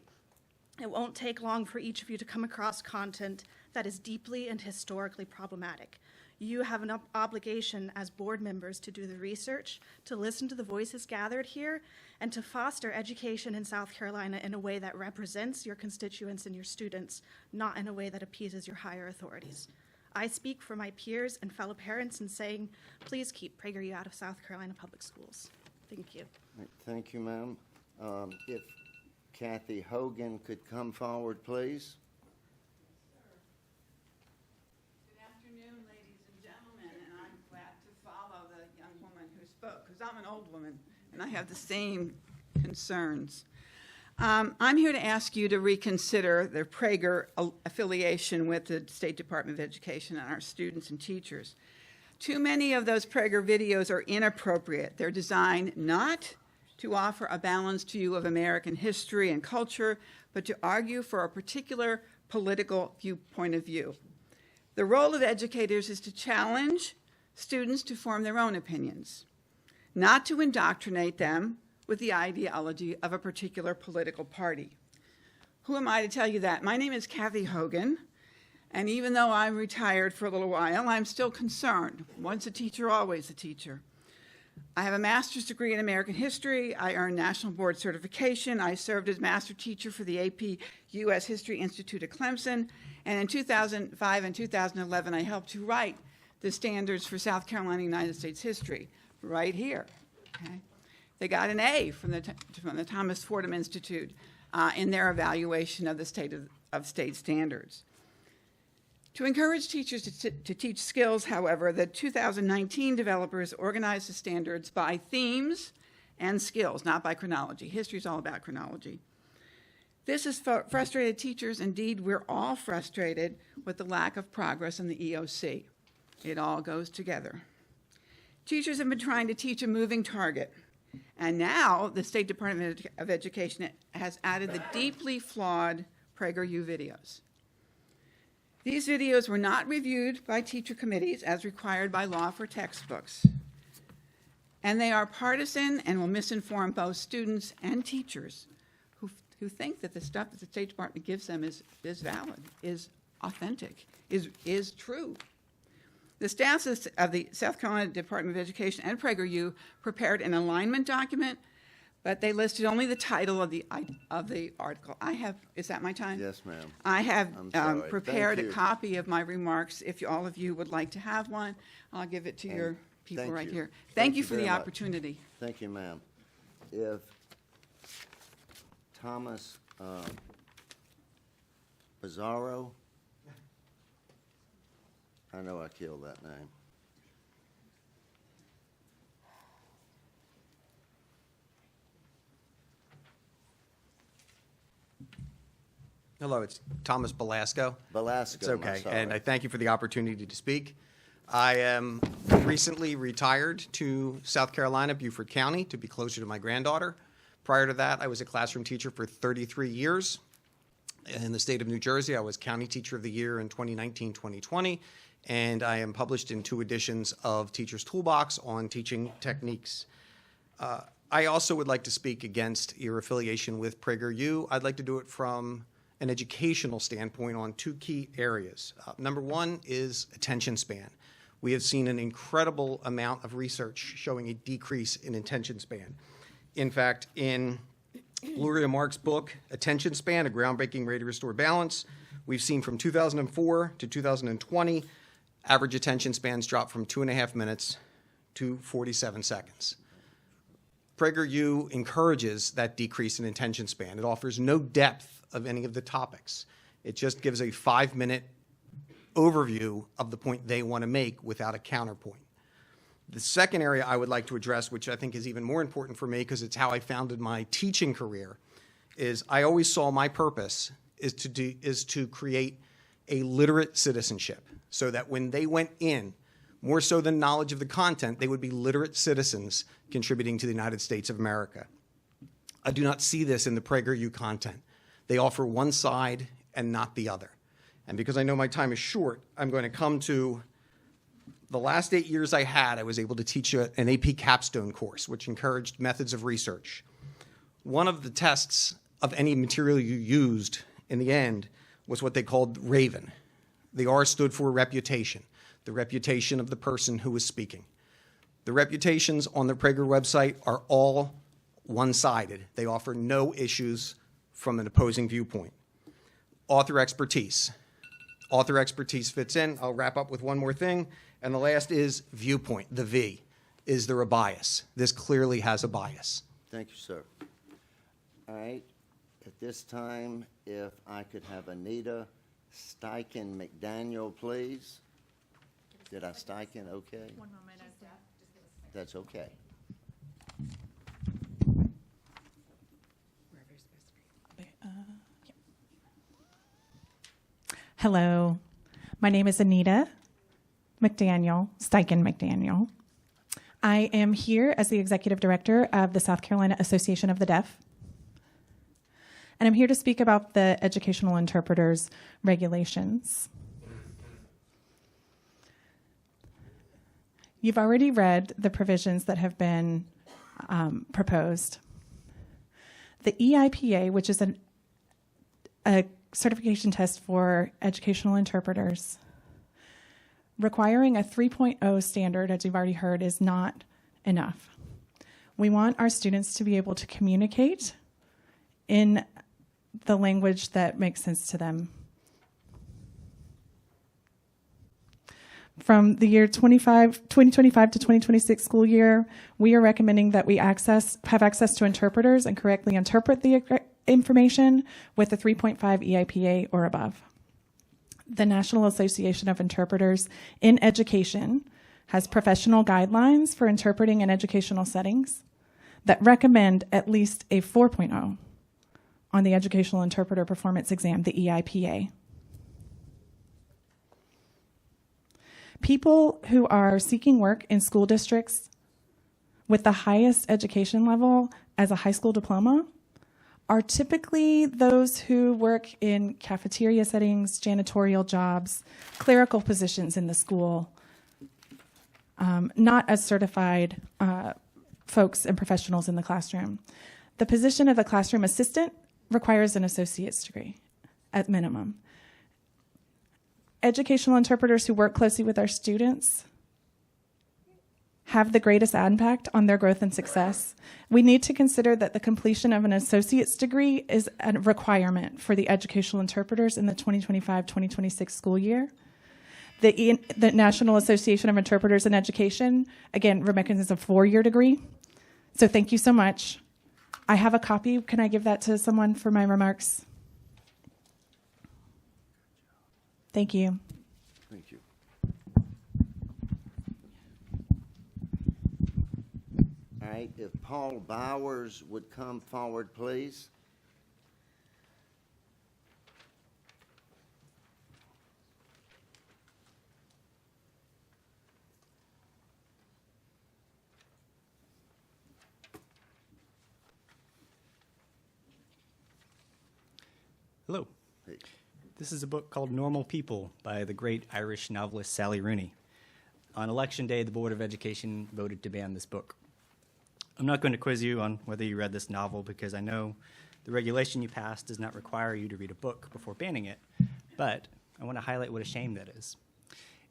It won't take long for each of you to come across content that is deeply and historically problematic. You have an obligation as board members to do the research, to listen to the voices gathered here, and to foster education in South Carolina in a way that represents your constituents and your students, not in a way that appeases your higher authorities. I speak for my peers and fellow parents in saying, please keep PragerU out of South Carolina public schools. Thank you. Thank you, ma'am. If Kathy Hogan could come forward, please. Good afternoon, ladies and gentlemen, and I'm glad to follow the young woman who spoke, because I'm an old woman, and I have the same concerns. I'm here to ask you to reconsider the Prager affiliation with the State Department of Education and our students and teachers. Too many of those Prager videos are inappropriate. They're designed not to offer a balanced view of American history and culture, but to argue for a particular political point of view. The role of educators is to challenge students to form their own opinions, not to indoctrinate them with the ideology of a particular political party. Who am I to tell you that? My name is Kathy Hogan, and even though I'm retired for a little while, I'm still concerned. Once a teacher, always a teacher. I have a master's degree in American history. I earned national board certification. I served as master teacher for the AP U.S. History Institute at Clemson. And in 2005 and 2011, I helped to write the standards for South Carolina United States history right here. Okay? They got an A from the Thomas Fordham Institute in their evaluation of the state standards. To encourage teachers to teach skills, however, the 2019 developers organized the standards by themes and skills, not by chronology. History is all about chronology. This has frustrated teachers. Indeed, we're all frustrated with the lack of progress in the EOC. It all goes together. Teachers have been trying to teach a moving target, and now the State Department of Education has added the deeply flawed PragerU videos. These videos were not reviewed by teacher committees as required by law for textbooks. And they are partisan and will misinform both students and teachers who think that the stuff that the State Department gives them is valid, is authentic, is true. The staffs of the South Carolina Department of Education and PragerU prepared an alignment document, but they listed only the title of the article. Is that my time? Yes, ma'am. I have sorry. prepared a Thank you. copy of my remarks. If all of you would like to have one, I'll give it to your people thank right you. here. Thank Thank you you for the very much. opportunity. Thank you, ma'am. If Thomas Pizarro, I know I killed that name. Hello, it's Thomas Belasco. Belasco, It's I'm okay, sorry. and I thank you for the opportunity to speak. I am recently retired to South Carolina, Beaufort County, to be closer to my granddaughter. Prior to that, I was a classroom teacher for 33 years. In the state of New Jersey, I was County Teacher of the Year in 2019-2020, and I am published in 2 editions of Teacher's Toolbox on teaching techniques. I also would like to speak against your affiliation with PragerU. I'd like to do it from an educational standpoint on 2 key areas. Number 1 is attention span. We have seen an incredible amount of research showing a decrease in attention span. In fact, in Gloria Mark's book, Attention Span, A Groundbreaking Way to Restore Balance, we've seen from 2004 to 2020, average attention spans dropped from 2.5 minutes to 47 seconds. PragerU encourages that decrease in attention span. It offers no depth of any of the topics. It just gives a 5-minute overview of the point they want to make without a counterpoint. The second area I would like to address, which I think is even more important for me because it's how I founded my teaching career, is I always saw my purpose is to create a literate citizenship so that when they went in, more so than knowledge of the content, they would be literate citizens contributing to the United States of America. I do not see this in the PragerU content. They offer one side and not the other. And because I know my time is short, I'm going to come to the last 8 years I had. I was able to teach an AP capstone course, which encouraged methods of research. One of the tests of any material you used in the end was what they called RAVEN. The R stood for reputation, the reputation of the person who was speaking. The reputations on the Prager website are all one-sided. They offer no issues from an opposing viewpoint. Author expertise. Author expertise fits in. I'll wrap up with one more thing. And the last is viewpoint, the V. Is there a bias? This clearly has a bias. Thank you, sir. All right. At this time, if I could have Anita Steichen McDaniel, please. Did I Steichen okay? One moment. That's okay. Hello, my name is Anita McDaniel, Steichen McDaniel. I am here as the Executive Director of the South Carolina Association of the Deaf. And I'm here to speak about the Educational Interpreters Regulations. You've already read the provisions that have been proposed. The EIPA, which is a certification test for educational interpreters, requiring a 3.0 standard, as you've already heard, is not enough. We want our students to be able to communicate in the language that makes sense to them. From the year 2025 to 2026 school year, we are recommending that we have access to interpreters and correctly interpret the information with a 3.5 EIPA or above. The National Association of Interpreters in Education has professional guidelines for interpreting in educational settings that recommend at least a 4.0 on the Educational Interpreter Performance Exam, the EIPA. People who are seeking work in school districts with the highest education level as a high school diploma are typically those who work in cafeteria settings, janitorial jobs, clerical positions in the school, not as certified folks and professionals in the classroom. The position of a classroom assistant requires an associate's degree at minimum. Educational interpreters who work closely with our students have the greatest impact on their growth and success. We need to consider that the completion of an associate's degree is a requirement for the educational interpreters in the 2025-2026 school year. The National Association of Interpreters in Education, again, recommends a 4-year degree. So thank you so much. I have a copy. Can I give that to someone for my remarks? Thank you. Thank you. All right, if Paul Bowers would come forward, please. Hello. Hey. This is a book called Normal People by the great Irish novelist Sally Rooney. On Election Day, the Board of Education voted to ban this book. I'm not going to quiz you on whether you read this novel because I know the regulation you passed does not require you to read a book before banning it, but I want to highlight what a shame that is.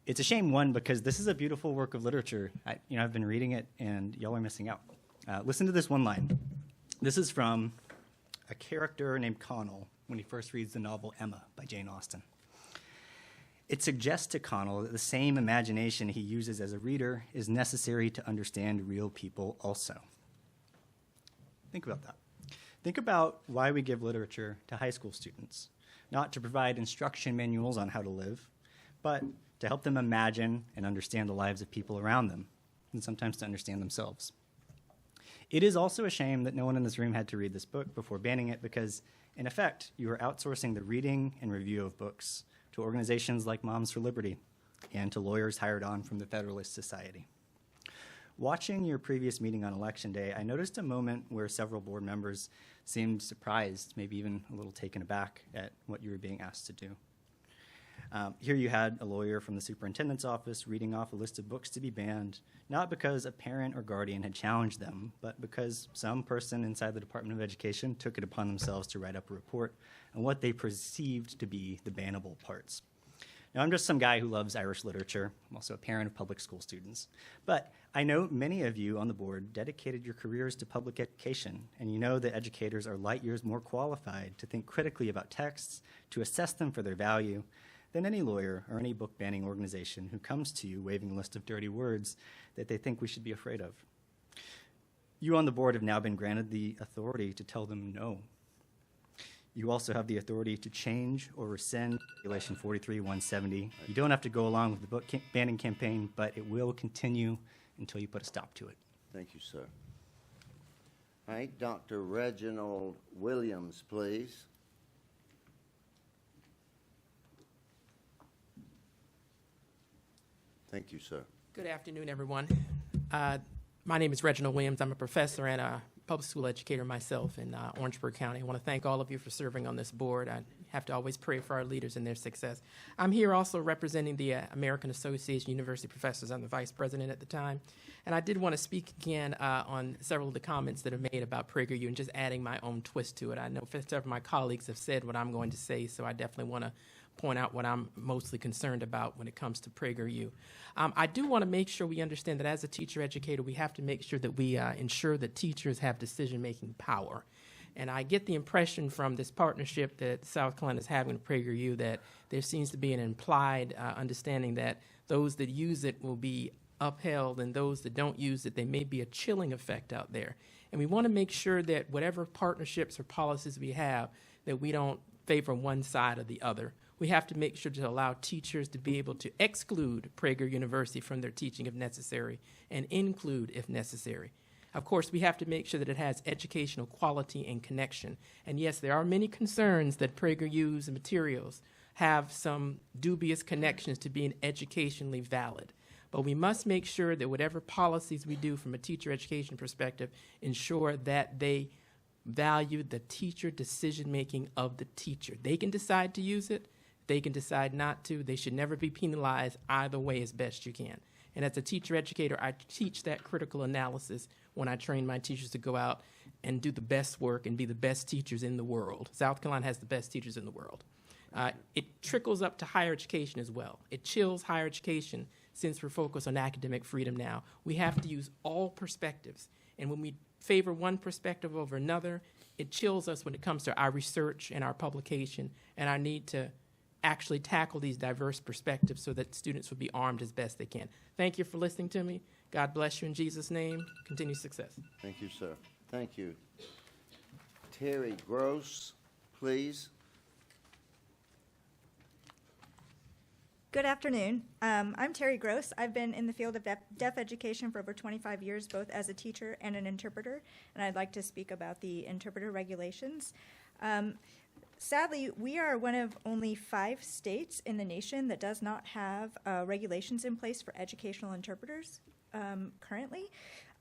It's a shame, one, because this is a beautiful work of literature. I've been reading it, and y'all are missing out. Listen to this one line. This is from a character named Connell when he first reads the novel Emma by Jane Austen. It suggests to Connell that the same imagination he uses as a reader is necessary to understand real people also. Think about that. Think about why we give literature to high school students. Not to provide instruction manuals on how to live, but to help them imagine and understand the lives of people around them, and sometimes to understand themselves. It is also a shame that no one in this room had to read this book before banning it because, in effect, you are outsourcing the reading and review of books to organizations like Moms for Liberty and to lawyers hired on from the Federalist Society. Watching your previous meeting on Election Day, I noticed a moment where several board members seemed surprised, maybe even a little taken aback at what you were being asked to do. Here you had a lawyer from the superintendent's office reading off a list of books to be banned, not because a parent or guardian had challenged them, but because some person inside the Department of Education took it upon themselves to write up a report on what they perceived to be the bannable parts. Now, I'm just some guy who loves Irish literature. I'm also a parent of public school students. But I know many of you on the board dedicated your careers to public education, and you know that educators are light years more qualified to think critically about texts, to assess them for their value, than any lawyer or any book banning organization who comes to you waving a list of dirty words that they think we should be afraid of. You on the board have now been granted the authority to tell them no. You also have the authority to change or rescind Regulation 43-170. You don't have to go along with the book banning campaign, but it will continue until you put a stop to it. Thank you, sir. All right, Dr. Reginald Williams, please. Thank you, sir. Good afternoon, everyone. My name is Reginald Williams. I'm a professor and a public school educator myself in Orangeburg County. I want to thank all of you for serving on this board. I have to always pray for our leaders and their success. I'm here also representing the American Association of University Professors. I'm the vice president at the time. And I did want to speak again on several of the comments that are made about PragerU and just adding my own twist to it. I know several of my colleagues have said what I'm going to say, so I definitely want to point out what I'm mostly concerned about when it comes to PragerU. I do want to make sure we understand that as a teacher educator, we have to make sure that we ensure that teachers have decision-making power. And I get the impression from this partnership that South Carolina is having with PragerU that there seems to be an implied understanding that those that use it will be upheld and those that don't use it, there may be a chilling effect out there. And we want to make sure that whatever partnerships or policies we have, that we don't favor one side or the other. We have to make sure to allow teachers to be able to exclude Prager University from their teaching if necessary and include if necessary. Of course, we have to make sure that it has educational quality and connection. And yes, there are many concerns that PragerU's materials have some dubious connections to being educationally valid. But we must make sure that whatever policies we do from a teacher education perspective ensure that they value the teacher decision-making of the teacher. They can decide to use it. They can decide not to. They should never be penalized either way as best you can. And as a teacher educator, I teach that critical analysis when I train my teachers to go out and do the best work and be the best teachers in the world. South Carolina has the best teachers in the world. It trickles up to higher education as well. It chills higher education since we're focused on academic freedom now. We have to use all perspectives. And when we favor one perspective over another, it chills us when it comes to our research and our publication and our need to actually tackle these diverse perspectives so that students will be armed as best they can. Thank you for listening to me. God bless you in Jesus' name. Continue success. Thank you, sir. Thank you. Terry Gross, please. Good afternoon. I'm Terry Gross. I've been in the field of deaf education for over 25 years, both as a teacher and an interpreter, and I'd like to speak about the interpreter regulations. Sadly, we are one of only 5 states in the nation that does not have regulations in place for educational interpreters currently.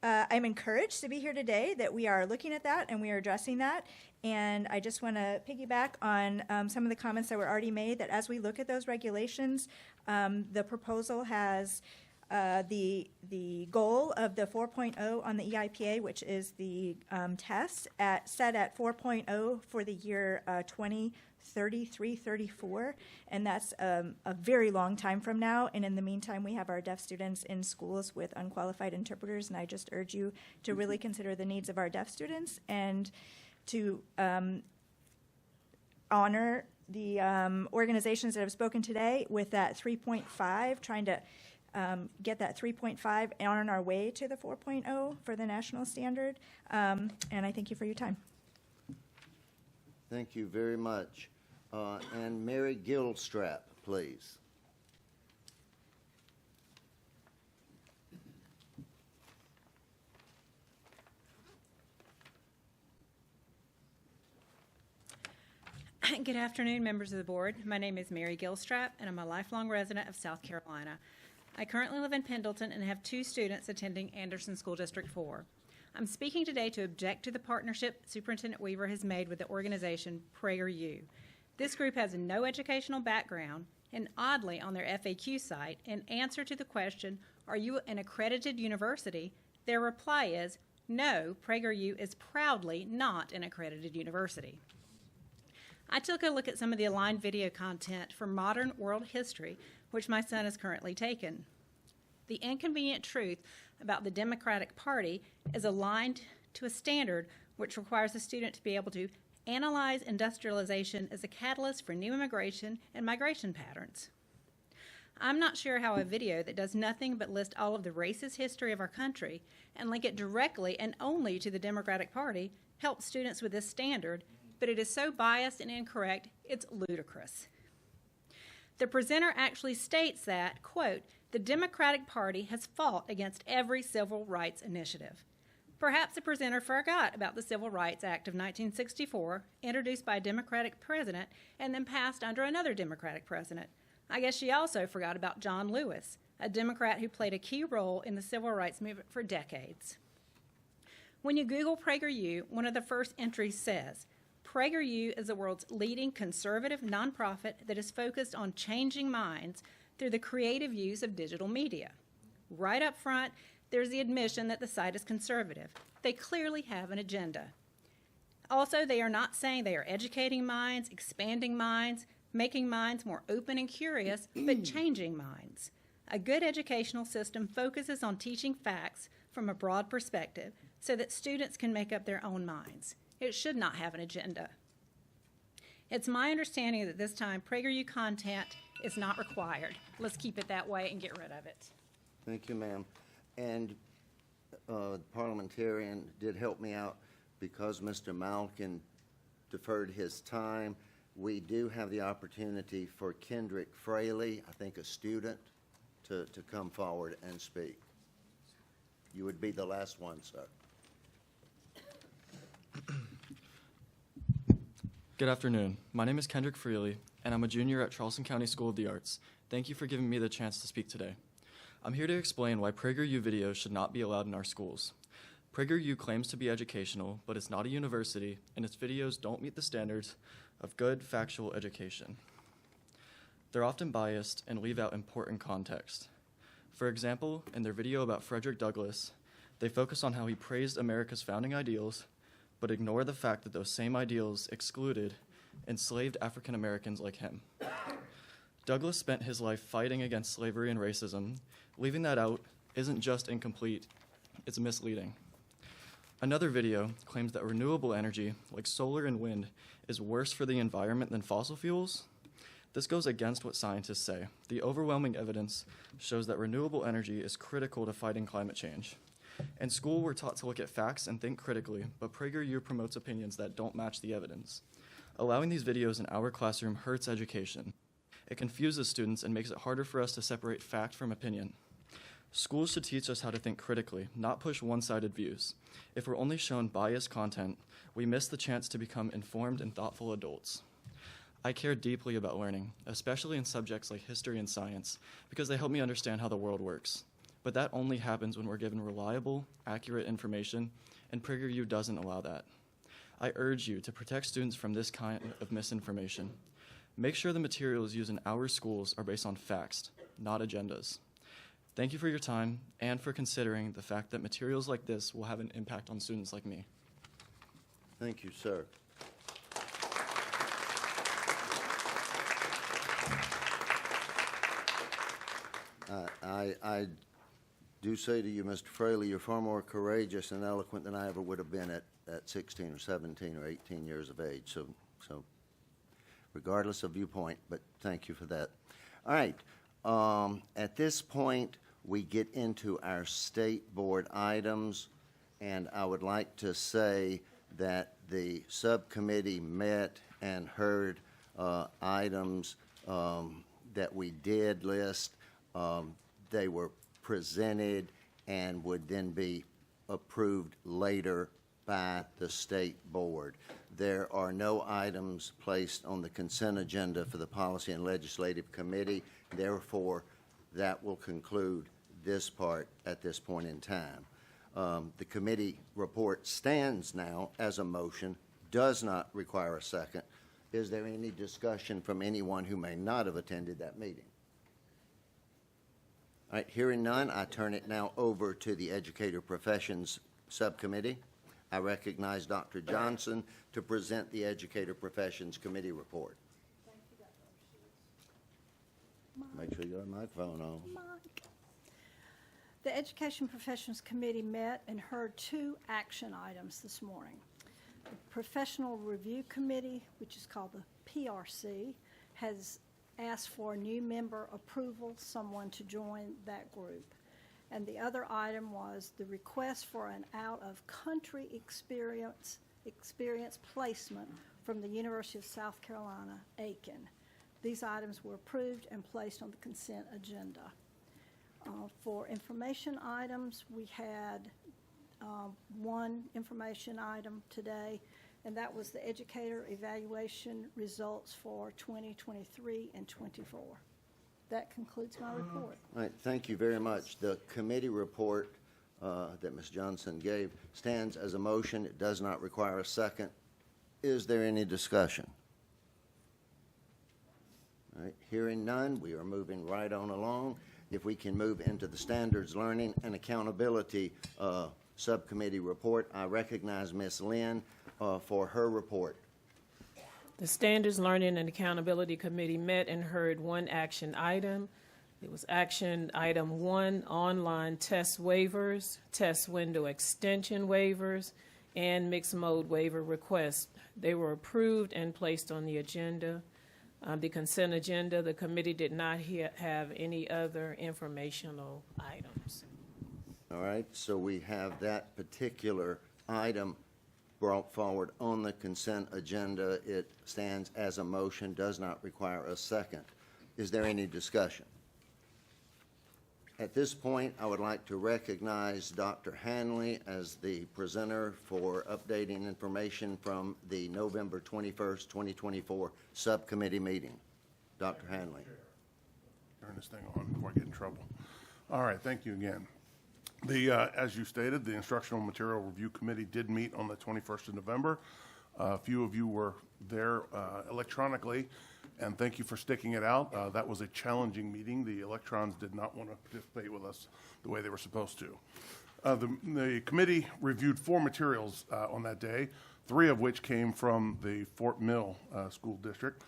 I'm encouraged to be here today that we are looking at that and we are addressing that. And I just want to piggyback on some of the comments that were already made, that as we look at those regulations, the proposal has the goal of the 4.0 on the EIPA, which is the test, set at 4.0 for the year 2033-34, and that's a very long time from now. And in the meantime, we have our deaf students in schools with unqualified interpreters, and I just urge you to really consider the needs of our deaf students and to honor the organizations that have spoken today with that 3.5, trying to get that 3.5 on our way to the 4.0 for the national standard. And I thank you for your time. Thank you very much. And Mary Gilstrap, please. Good afternoon, members of the board. My name is Mary Gilstrap, and I'm a lifelong resident of South Carolina. I currently live in Pendleton and have 2 students attending Anderson School District 4. I'm speaking today to object to the partnership Superintendent Weaver has made with the organization PragerU. This group has no educational background, and oddly, on their FAQ site, in answer to the question, "Are you an accredited university?" their reply is, "No, PragerU is proudly not an accredited university." I took a look at some of the aligned video content for modern world history, which my son has currently taken. The inconvenient truth about the Democratic Party is aligned to a standard which requires a student to be able to analyze industrialization as a catalyst for new immigration and migration patterns. I'm not sure how a video that does nothing but list all of the racist history of our country and link it directly and only to the Democratic Party helps students with this standard, but it is so biased and incorrect, it's ludicrous. The presenter actually states that, quote, "The Democratic Party has fought against every civil rights initiative." Perhaps the presenter forgot about the Civil Rights Act of 1964, introduced by a Democratic president and then passed under another Democratic president. I guess she also forgot about John Lewis, a Democrat who played a key role in the civil rights movement for decades. When you Google PragerU, one of the first entries says, PragerU is the world's leading conservative nonprofit that is focused on changing minds through the creative use of digital media. Right up front, there's the admission that the site is conservative. They clearly have an agenda. Also, they are not saying they are educating minds, expanding minds, making minds more open and curious, but changing minds. A good educational system focuses on teaching facts from a broad perspective so that students can make up their own minds. It should not have an agenda. It's my understanding that this time PragerU content is not required. Let's keep it that way and get rid of it. Thank you, ma'am. And the parliamentarian did help me out because Mr. Malkin deferred his time. We do have the opportunity for Kendrick Fraley, I think a student, to come forward and speak. You would be the last one, sir. Good afternoon. My name is Kendrick Freely, and I'm a junior at Charleston County School of the Arts. Thank you for giving me the chance to speak today. I'm here to explain why PragerU videos should not be allowed in our schools. PragerU claims to be educational, but it's not a university, and its videos don't meet the standards of good, factual education. They're often biased and leave out important context. For example, in their video about Frederick Douglass, they focus on how he praised America's founding ideals, but ignore the fact that those same ideals excluded enslaved African Americans like him. Douglass spent his life fighting against slavery and racism. Leaving that out isn't just incomplete, it's misleading. Another video claims that renewable energy, like solar and wind, is worse for the environment than fossil fuels. This goes against what scientists say. The overwhelming evidence shows that renewable energy is critical to fighting climate change. In school, we're taught to look at facts and think critically, but PragerU promotes opinions that don't match the evidence. Allowing these videos in our classroom hurts education. It confuses students and makes it harder for us to separate fact from opinion. Schools should teach us how to think critically, not push one-sided views. If we're only shown biased content, we miss the chance to become informed and thoughtful adults. I care deeply about learning, especially in subjects like history and science, because they help me understand how the world works. But that only happens when we're given reliable, accurate information, and PragerU doesn't allow that. I urge you to protect students from this kind of misinformation. Make sure the materials used in our schools are based on facts, not agendas. Thank you for your time and for considering the fact that materials like this will have an impact on students like me. Thank you, sir. I do say to you, Mr. Fraley, you're far more courageous and eloquent than I ever would have been at 16 or 17 or 18 years of age. So regardless of viewpoint, but thank you for that. All right. At this point, we get into our state board items, and I would like to say that the subcommittee met and heard items that we did list. They were presented and would then be approved later by the state board. There are no items placed on the consent agenda for the Policy and Legislative Committee. Therefore, that will conclude this part at this point in time. The committee report stands now as a motion, does not require a second. Is there any discussion from anyone who may not have attended that meeting? All right, hearing none, I turn it now over to the Educator Professions Subcommittee. I recognize Dr. Johnson to present the Educator Professions Committee report. Make sure you got a microphone on. The Education Professions Committee met and heard 2 action items this morning. The Professional Review Committee, which is called the PRC, has asked for a new member approval, someone to join that group. And the other item was the request for an out-of-country experience placement from the University of South Carolina, Aiken. These items were approved and placed on the consent agenda. For information items, we had 1 information item today, and that was the educator evaluation results for 2023 and 24. That concludes my report. All right, thank you very much. The committee report that Ms. Johnson gave stands as a motion. It does not require a second. Is there any discussion? All right, hearing none, we are moving right on along. If we can move into the Standards Learning and Accountability Subcommittee report, I recognize Ms. Lynn for her report. The Standards Learning and Accountability Committee met and heard 1 action item. It was action item 1, online test waivers, test window extension waivers, and mixed mode waiver requests. They were approved and placed on the agenda. The consent agenda, the committee did not have any other informational items. All right, so we have that particular item brought forward on the consent agenda. It stands as a motion, does not require a second. Is there any discussion? At this point, I would like to recognize Dr. Hanley as the presenter for updating information from the November 21st, 2024 subcommittee meeting. Dr. Hanley. Turn this thing on before I get in trouble. All right, thank you again. As you stated, the Instructional Material Review Committee did meet on the 21st of November. A few of you were there electronically, and thank you for sticking it out. That was a challenging meeting. The electrons did not want to participate with us the way they were supposed to. The committee reviewed 4 materials on that day, 3 of which came from the Fort Mill School District.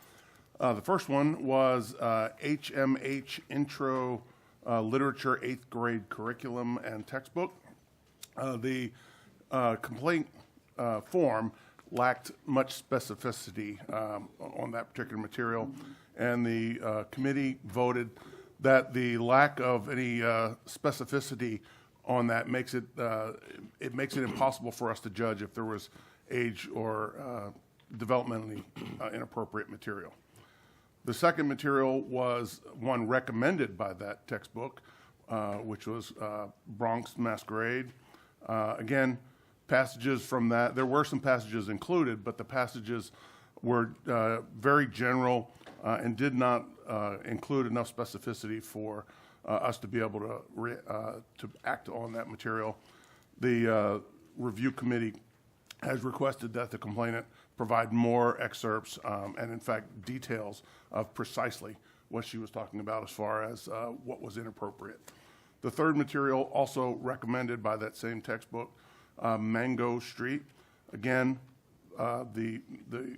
The first one was HMH Intro Literature 8th grade curriculum and textbook. The complaint form lacked much specificity on that particular material, and the committee voted that the lack of any specificity on that makes it impossible for us to judge if there was age or developmentally inappropriate material. The second material was one recommended by that textbook, which was Bronx Masquerade. Again, passages from that, there were some passages included, but the passages were very general and did not include enough specificity for us to be able to act on that material. The review committee has requested that the complainant provide more excerpts and, in fact, details of precisely what she was talking about as far as what was inappropriate. The third material, also recommended by that same textbook, Mango Street. Again, the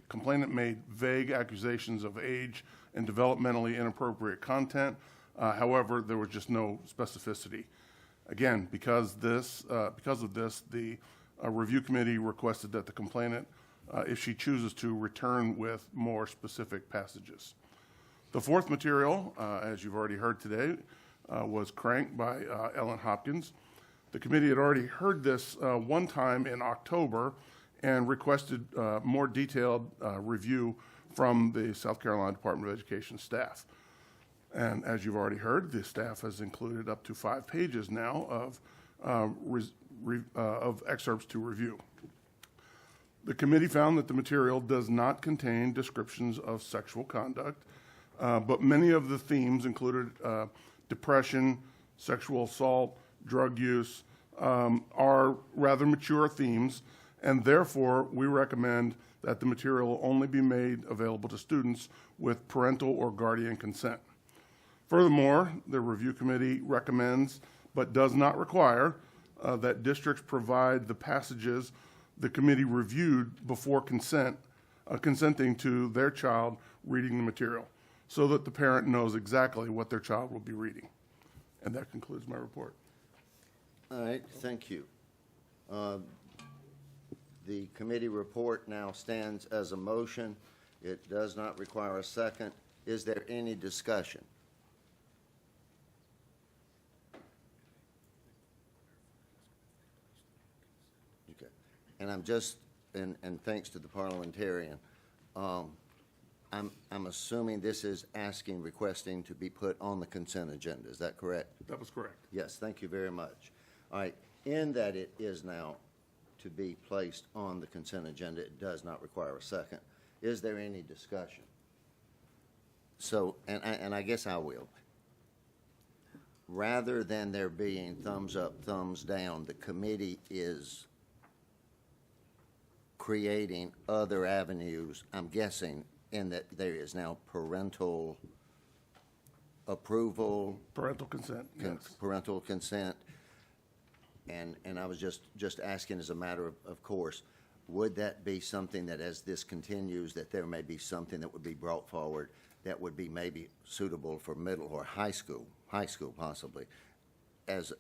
complainant made vague accusations of age and developmentally inappropriate content. However, there was just no specificity. Again, because of this, the review committee requested that the complainant, if she chooses to, return with more specific passages. The fourth material, as you've already heard today, was Crank by Ellen Hopkins. The committee had already heard this one time in October and requested more detailed review from the South Carolina Department of Education staff. And as you've already heard, the staff has included up to 5 pages now of excerpts to review. The committee found that the material does not contain descriptions of sexual conduct, but many of the themes included depression, sexual assault, drug use, are rather mature themes, and therefore we recommend that the material only be made available to students with parental or guardian consent. Furthermore, the review committee recommends, but does not require, that districts provide the passages the committee reviewed before consenting to their child reading the material, so that the parent knows exactly what their child will be reading. And that concludes my report. All right, thank you. The committee report now stands as a motion. It does not require a second. Is there any discussion? Okay. And I'm just, and thanks to the parliamentarian, I'm assuming this is requesting to be put on the consent agenda. Is that correct? That was correct. Yes, thank you very much. All right, in that it is now to be placed on the consent agenda, it does not require a second. Is there any discussion? So, and I guess I will. Rather than there being thumbs up, thumbs down, the committee is creating other avenues, I'm guessing, in that there is now parental approval. Parental consent, yes. Parental consent. And I was just asking as a matter of course, would that be something that as this continues, that there may be something that would be brought forward that would be maybe suitable for middle or high school possibly, as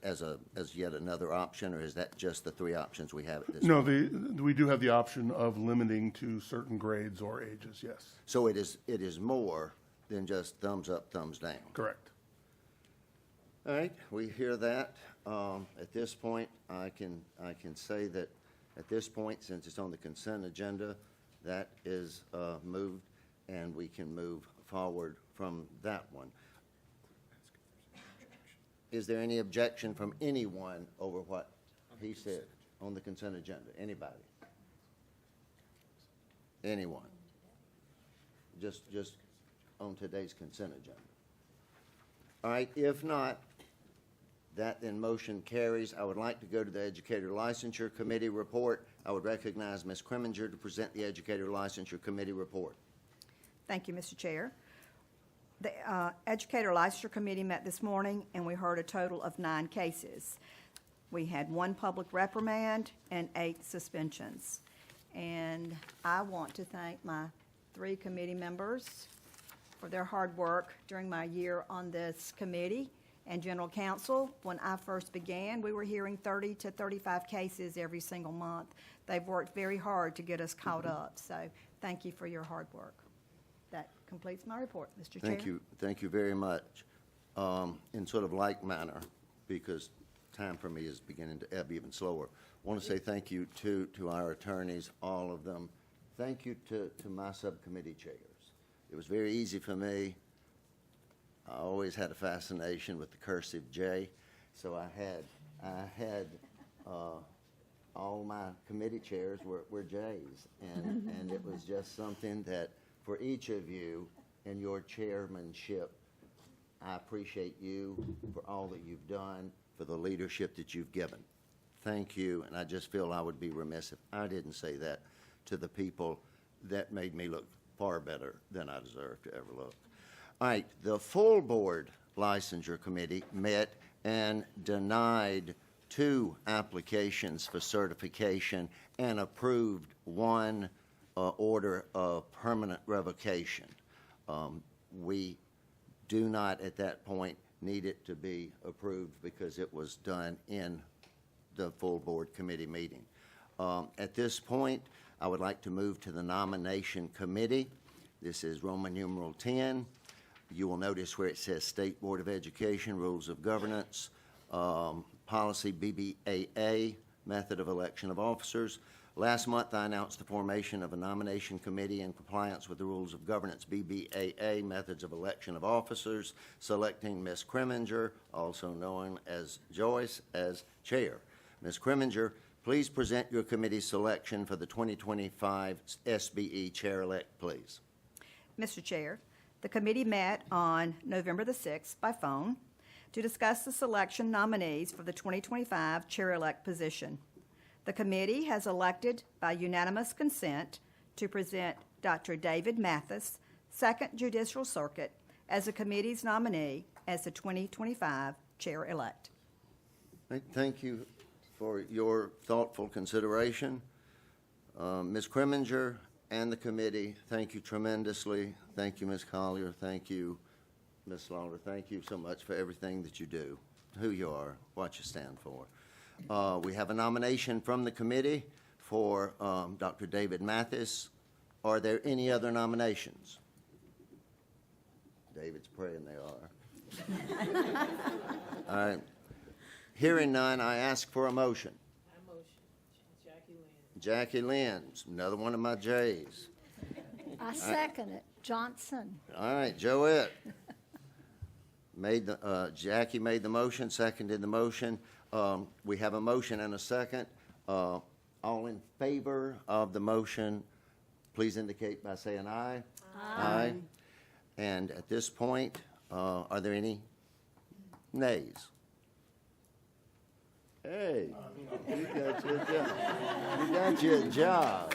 yet another option, or is that just the 3 options we have at this point? No, we do have the option of limiting to certain grades or ages, yes. So it is more than just thumbs up, thumbs down. Correct. All right, we hear that. At this point, I can say that at this point, since it's on the consent agenda, that is moved, and we can move forward from that one. Is there any objection from anyone over what he said on the consent agenda? Anybody? Anyone? Just on today's consent agenda. All right, if not, that then motion carries. I would like to go to the Educator Licensure Committee report. I would recognize Ms. Kreminger to present the Educator Licensure Committee report. Thank you, Mr. Chair. The Educator Licensure Committee met this morning, and we heard a total of 9 cases. We had 1 public reprimand and 8 suspensions. And I want to thank my 3 committee members for their hard work during my year on this committee. And General Counsel, when I first began, we were hearing 30 to 35 cases every single month. They've worked very hard to get us caught up. So thank you for your hard work. That completes my report, Mr. Chair. Thank you very much. In sort of like manner, because time for me is beginning to ebb even slower, I want to say thank you to our attorneys, all of them. Thank you to my subcommittee chairs. It was very easy for me. I always had a fascination with the cursive J, so I had all my committee chairs were J's, and it was just something that for each of you in your chairmanship, I appreciate you for all that you've done, for the leadership that you've given. Thank you, and I just feel I would be remiss if I didn't say that to the people that made me look far better than I deserve to ever look. All right, the full board licensure committee met and denied 2 applications for certification and approved 1 order of permanent revocation. We do not at that point need it to be approved because it was done in the full board committee meeting. At this point, I would like to move to the nomination committee. This is Roman numeral 10. You will notice where it says State Board of Education, Rules of Governance, Policy BBAA, Method of Election of Officers. Last month, I announced the formation of a nomination committee in compliance with the Rules of Governance BBAA, Methods of Election of Officers, selecting Ms. Kreminger, also known as Joyce, as chair. Ms. Kreminger, please present your committee selection for the 2025 SBE chair-elect, please. Mr. Chair, the committee met on November the 6th by phone to discuss the selection nominees for the 2025 chair-elect position. The committee has elected by unanimous consent to present Dr. David Mathis, 2nd Judicial Circuit, as the committee's nominee as the 2025 chair-elect. Thank you for your thoughtful consideration. Ms. Kreminger and the committee, thank you tremendously. Thank you, Ms. Collier. Thank you, Ms. Slaughter. Thank you so much for everything that you do, who you are, what you stand for. We have a nomination from the committee for Dr. David Mathis. Are there any other nominations? David's praying they are. All right. Hearing none, I ask for a motion. I motion. Jackie Lynn. Jackie Lynn, another one of my J's. I second it. Johnson. All right, Joette. Jackie made the motion, seconded the motion. We have a motion and a second. All in favor of the motion, please indicate by saying aye. Aye. And at this point, are there any nays? Hey, you got your job. You got your job.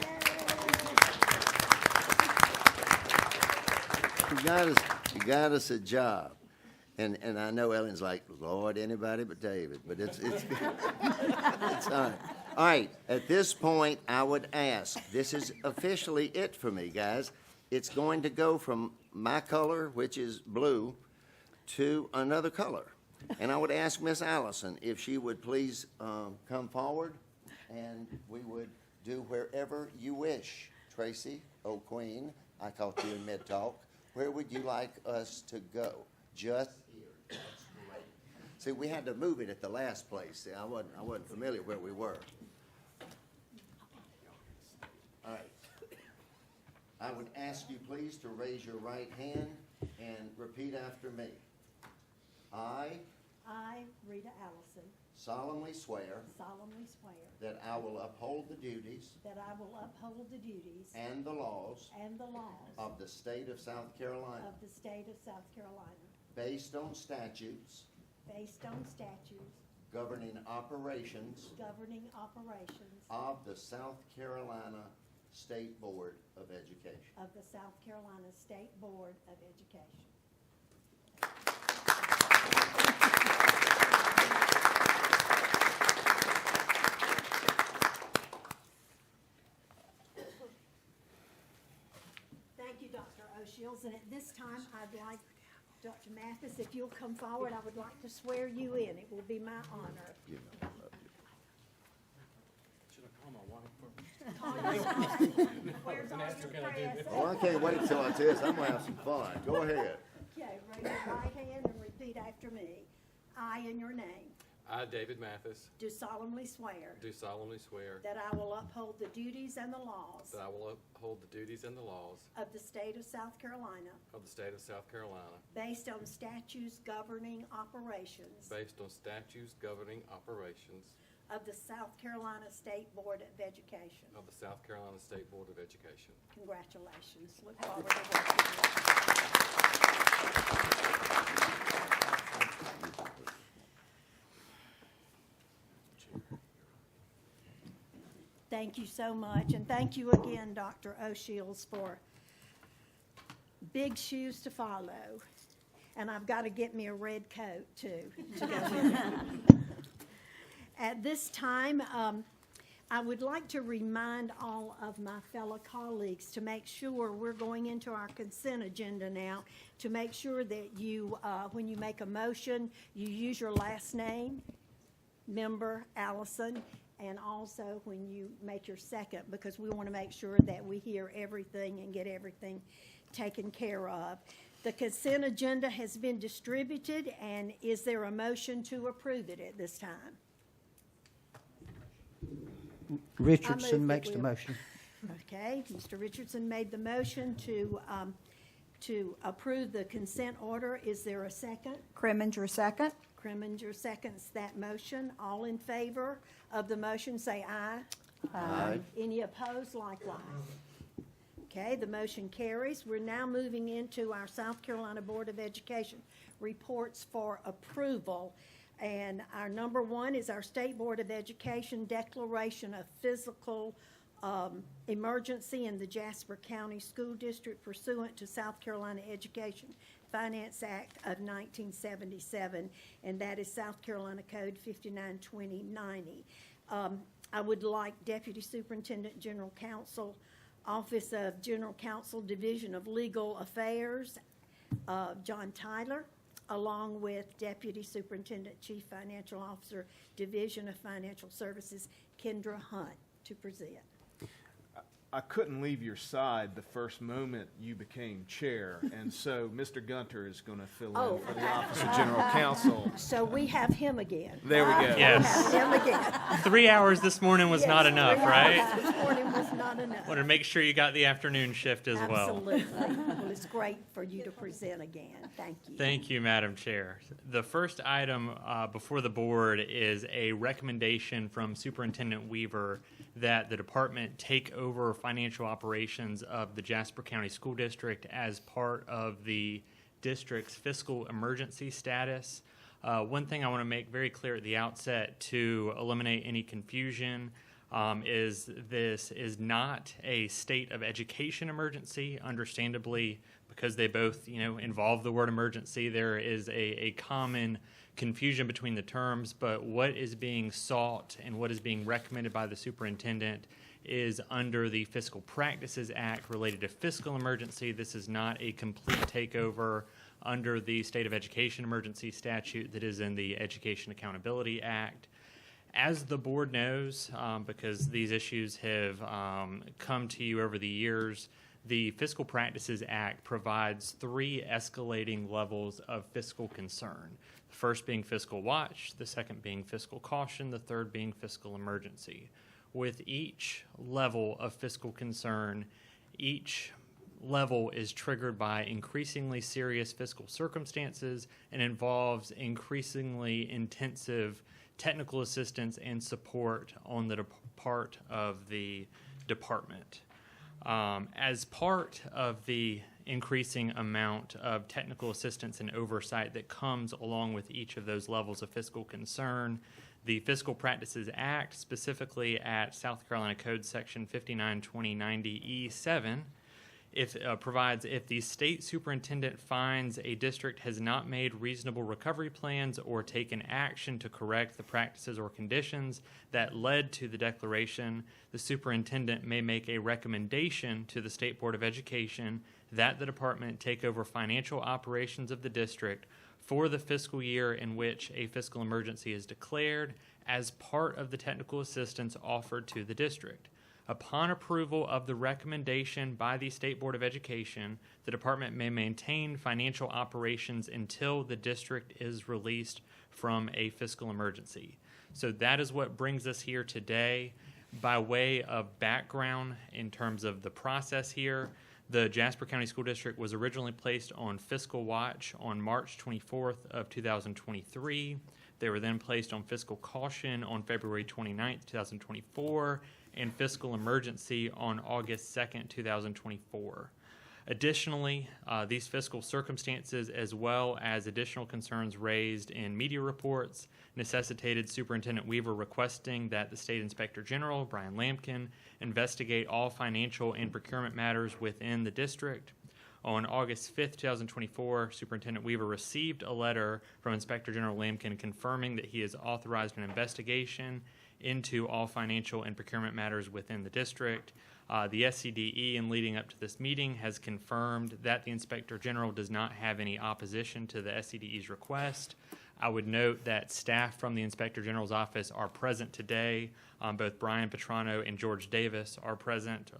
You got us a job. And I know Ellen's like, Lord, anybody but David, but it's it's all right. All right, at this point, I would ask, this is officially it for me, guys. It's going to go from my color, which is blue, to another color. And I would ask Miss Allison if she would please come forward, and we would do wherever you wish. Tracy, oh queen, I caught you in mid-talk. Where would you like us to go? Just here. That's great. See, we had to move it at the last place. See, I wasn't familiar where we were. All right. I would ask you please to raise your right hand and repeat after me. I, Rita Allison, Solemnly swear solemnly swear that I will uphold the duties that I will uphold the duties and the laws and the laws of the state of South Carolina of the state of South Carolina based on statutes based on statutes governing operations governing operations of the South Carolina State Board of Education. of the South Carolina State Board of Education. Thank you, Dr. O'Shields. And at this time, I'd like Dr. Mathis, if you'll come forward, I would like to swear you in. It will be my honor. Where's all your press? Oh, I can't wait till I tell this. I'm gonna have some fun. Go ahead. Okay, raise your right hand and repeat after me. I, in your name, I, David Mathis, do solemnly swear do solemnly swear that I will uphold the duties and the laws that I will uphold the duties and the laws of the state of South Carolina of the state of South Carolina based on statutes governing operations based on statutes governing operations of the South Carolina State Board of Education. of the South Carolina State Board of Education. Congratulations. Look forward to working with you. Thank you so much, and thank you again, Dr. O'Shields, for big shoes to follow. And I've got to get me a red coat, too, to go with it. At this time, I would like to remind all of my fellow colleagues to make sure we're going into our consent agenda now, to make sure that you, when you make a motion, you use your last name, member Allison, and also when you make your second, because we want to make sure that we hear everything and get everything taken care of. The consent agenda has been distributed, and is there a motion to approve it at this time? Richardson makes the motion. Okay, Mr. Richardson made the motion to approve the consent order. Is there a second? Kreminger, second. Kreminger seconds that motion. All in favor of the motion, say aye. Aye. Any opposed, likewise. Okay, the motion carries. We're now moving into our South Carolina Board of Education reports for approval. And our number one is our State Board of Education declaration of physical emergency in the Jasper County School District pursuant to South Carolina Education Finance Act of 1977, and that is South Carolina Code 592090. I would like Deputy Superintendent General Counsel, Office of General Counsel, Division of Legal Affairs, John Tyler, along with Deputy Superintendent, Chief Financial Officer, Division of Financial Services, Kendra Hunt, to present. I couldn't leave your side the first moment you became chair, and so Mr. Gunter is going to fill in for the Office of General Counsel. So we have him again. There we go. Yes. We have him again. 3 hours this morning was not enough, 3 right? hours this morning was not enough. Want to make sure you got the afternoon shift as well. Absolutely. Well, it's great for you to present again. Thank you. Thank you, Madam Chair. The first item before the board is a recommendation from Superintendent Weaver that the department take over financial operations of the Jasper County School District as part of the district's fiscal emergency status. One thing I want to make very clear at the outset to eliminate any confusion is this is not a state of education emergency. Understandably, because they both involve the word emergency, there is a common confusion between the terms, but what is being sought and what is being recommended by the superintendent is under the Fiscal Practices Act related to fiscal emergency. This is not a complete takeover under the State of Education Emergency statute that is in the Education Accountability Act. As the board knows, because these issues have come to you over the years, the Fiscal Practices Act provides 3 escalating levels of fiscal concern. The first being fiscal watch, the second being fiscal caution, the third being fiscal emergency. With each level of fiscal concern, each level is triggered by increasingly serious fiscal circumstances and involves increasingly intensive technical assistance and support on the part of the department. As part of the increasing amount of technical assistance and oversight that comes along with each of those levels of fiscal concern, the Fiscal Practices Act, specifically at South Carolina Code Section 592090E7, provides if the state superintendent finds a district has not made reasonable recovery plans or taken action to correct the practices or conditions that led to the declaration, the superintendent may make a recommendation to the State Board of Education that the department take over financial operations of the district for the fiscal year in which a fiscal emergency is declared as part of the technical assistance offered to the district. Upon approval of the recommendation by the State Board of Education, the department may maintain financial operations until the district is released from a fiscal emergency. So that is what brings us here today. By way of background in terms of the process here, the Jasper County School District was originally placed on fiscal watch on March 24th of 2023. They were then placed on fiscal caution on February 29th, 2024, and fiscal emergency on August 2nd, 2024. Additionally, these fiscal circumstances, as well as additional concerns raised in media reports, necessitated Superintendent Weaver requesting that the State Inspector General, Brian Lampkin, investigate all financial and procurement matters within the district. On August 5th, 2024, Superintendent Weaver received a letter from Inspector General Lampkin confirming that he has authorized an investigation into all financial and procurement matters within the district. The SCDE, in leading up to this meeting, has confirmed that the Inspector General does not have any opposition to the SCDE's request. I would note that staff from the Inspector General's office are present today. Both Brian Petrano and George Davis are present.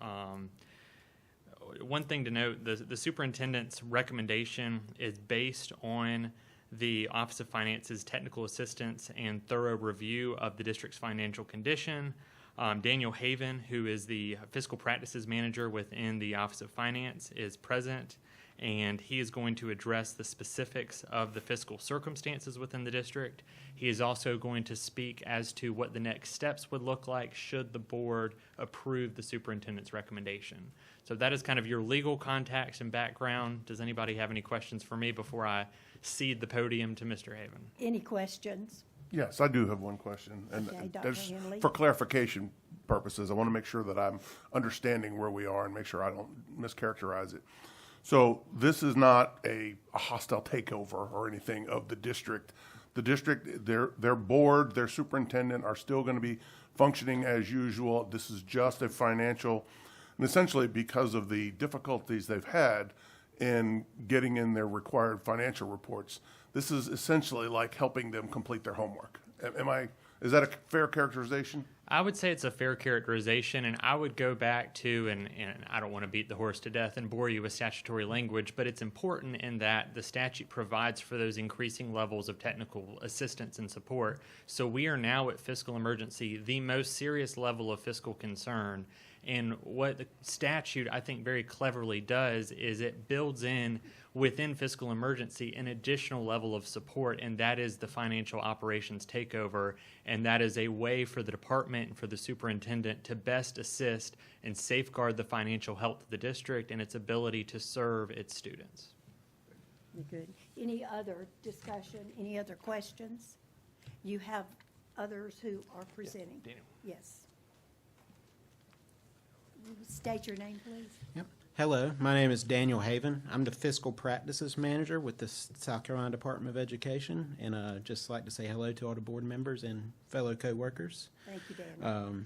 one thing to note, the superintendent's recommendation is based on the Office of Finance's technical assistance and thorough review of the district's financial condition. Daniel Haven, who is the fiscal practices manager within the Office of Finance, is present, and he is going to address the specifics of the fiscal circumstances within the district. He is also going to speak as to what the next steps would look like should the board approve the superintendent's recommendation. So that is kind of your legal context and background. Does anybody have any questions for me before I cede the podium to Mr. Haven? Any questions? Yes, I do have one question. And Okay, Dr. there's- Henley. for clarification purposes, I want to make sure that I'm understanding where we are and make sure I don't mischaracterize it. So this is not a hostile takeover or anything of the district. The district, their board, their superintendent are still going to be functioning as usual. This is just a financial, and essentially because of the difficulties they've had in getting in their required financial reports, this is essentially like helping them complete their homework. Is that a fair characterization? I would say it's a fair characterization, and I would go back to, and I don't want to beat the horse to death and bore you with statutory language, but it's important in that the statute provides for those increasing levels of technical assistance and support. So we are now at fiscal emergency, the most serious level of fiscal concern. And what the statute, I think, very cleverly does is it builds in within fiscal emergency an additional level of support, and that is the financial operations takeover. And that is a way for the department and for the superintendent to best assist and safeguard the financial health of the district and its ability to serve its students. Good. Any other discussion, any other questions? You have others who are presenting. Daniel. Yes. State your name, please. Yep. Hello, my name is Daniel Haven. I'm the Fiscal Practices Manager with the South Carolina Department of Education, and I'd just like to say hello to all the board members and fellow co-workers. Thank you, Daniel.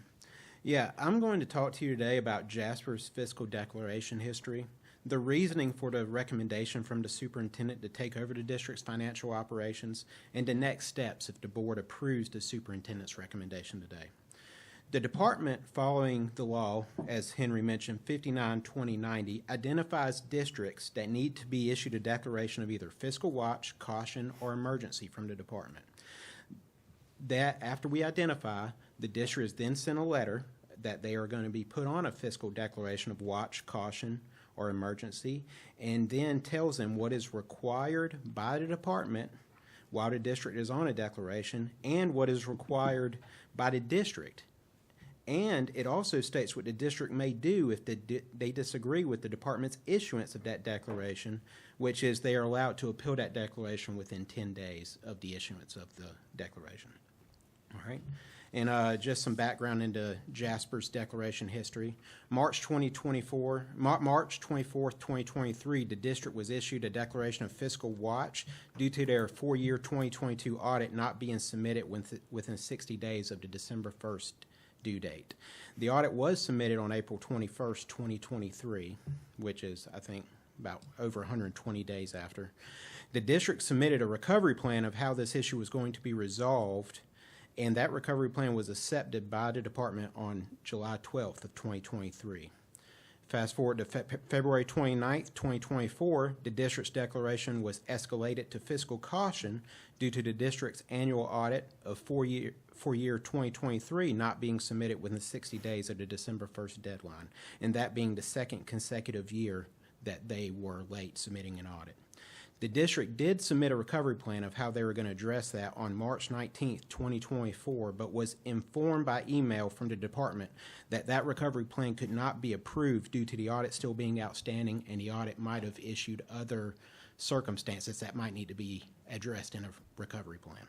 Yeah, I'm going to talk to you today about Jasper's fiscal declaration history, the reasoning for the recommendation from the superintendent to take over the district's financial operations, and the next steps if the board approves the superintendent's recommendation today. The department, following the law, as Henry mentioned, 59-2090, identifies districts that need to be issued a declaration of either fiscal watch, caution, or emergency from the department. That, after we identify, the district is then sent a letter that they are going to be put on a fiscal declaration of watch, caution, or emergency, and then tells them what is required by the department while the district is on a declaration and what is required by the district. And it also states what the district may do if they disagree with the department's issuance of that declaration, which is they are allowed to appeal that declaration within 10 days of the issuance of the declaration. All right. And just some background into Jasper's declaration history. March 24th, 2023, the district was issued a declaration of fiscal watch due to their 4-year 2022 audit not being submitted within 60 days of the December 1st due date. The audit was submitted on April 21st, 2023, which is, I think, about over 120 days after. The district submitted a recovery plan of how this issue was going to be resolved, and that recovery plan was accepted by the department on July 12th of 2023. Fast forward to February 29th, 2024, the district's declaration was escalated to fiscal caution due to the district's annual audit of for year 2023 not being submitted within 60 days of the December 1st deadline, and that being the second consecutive year that they were late submitting an audit. The district did submit a recovery plan of how they were going to address that on March 19th, 2024, but was informed by email from the department that that recovery plan could not be approved due to the audit still being outstanding, and the audit might have issued other circumstances that might need to be addressed in a recovery plan.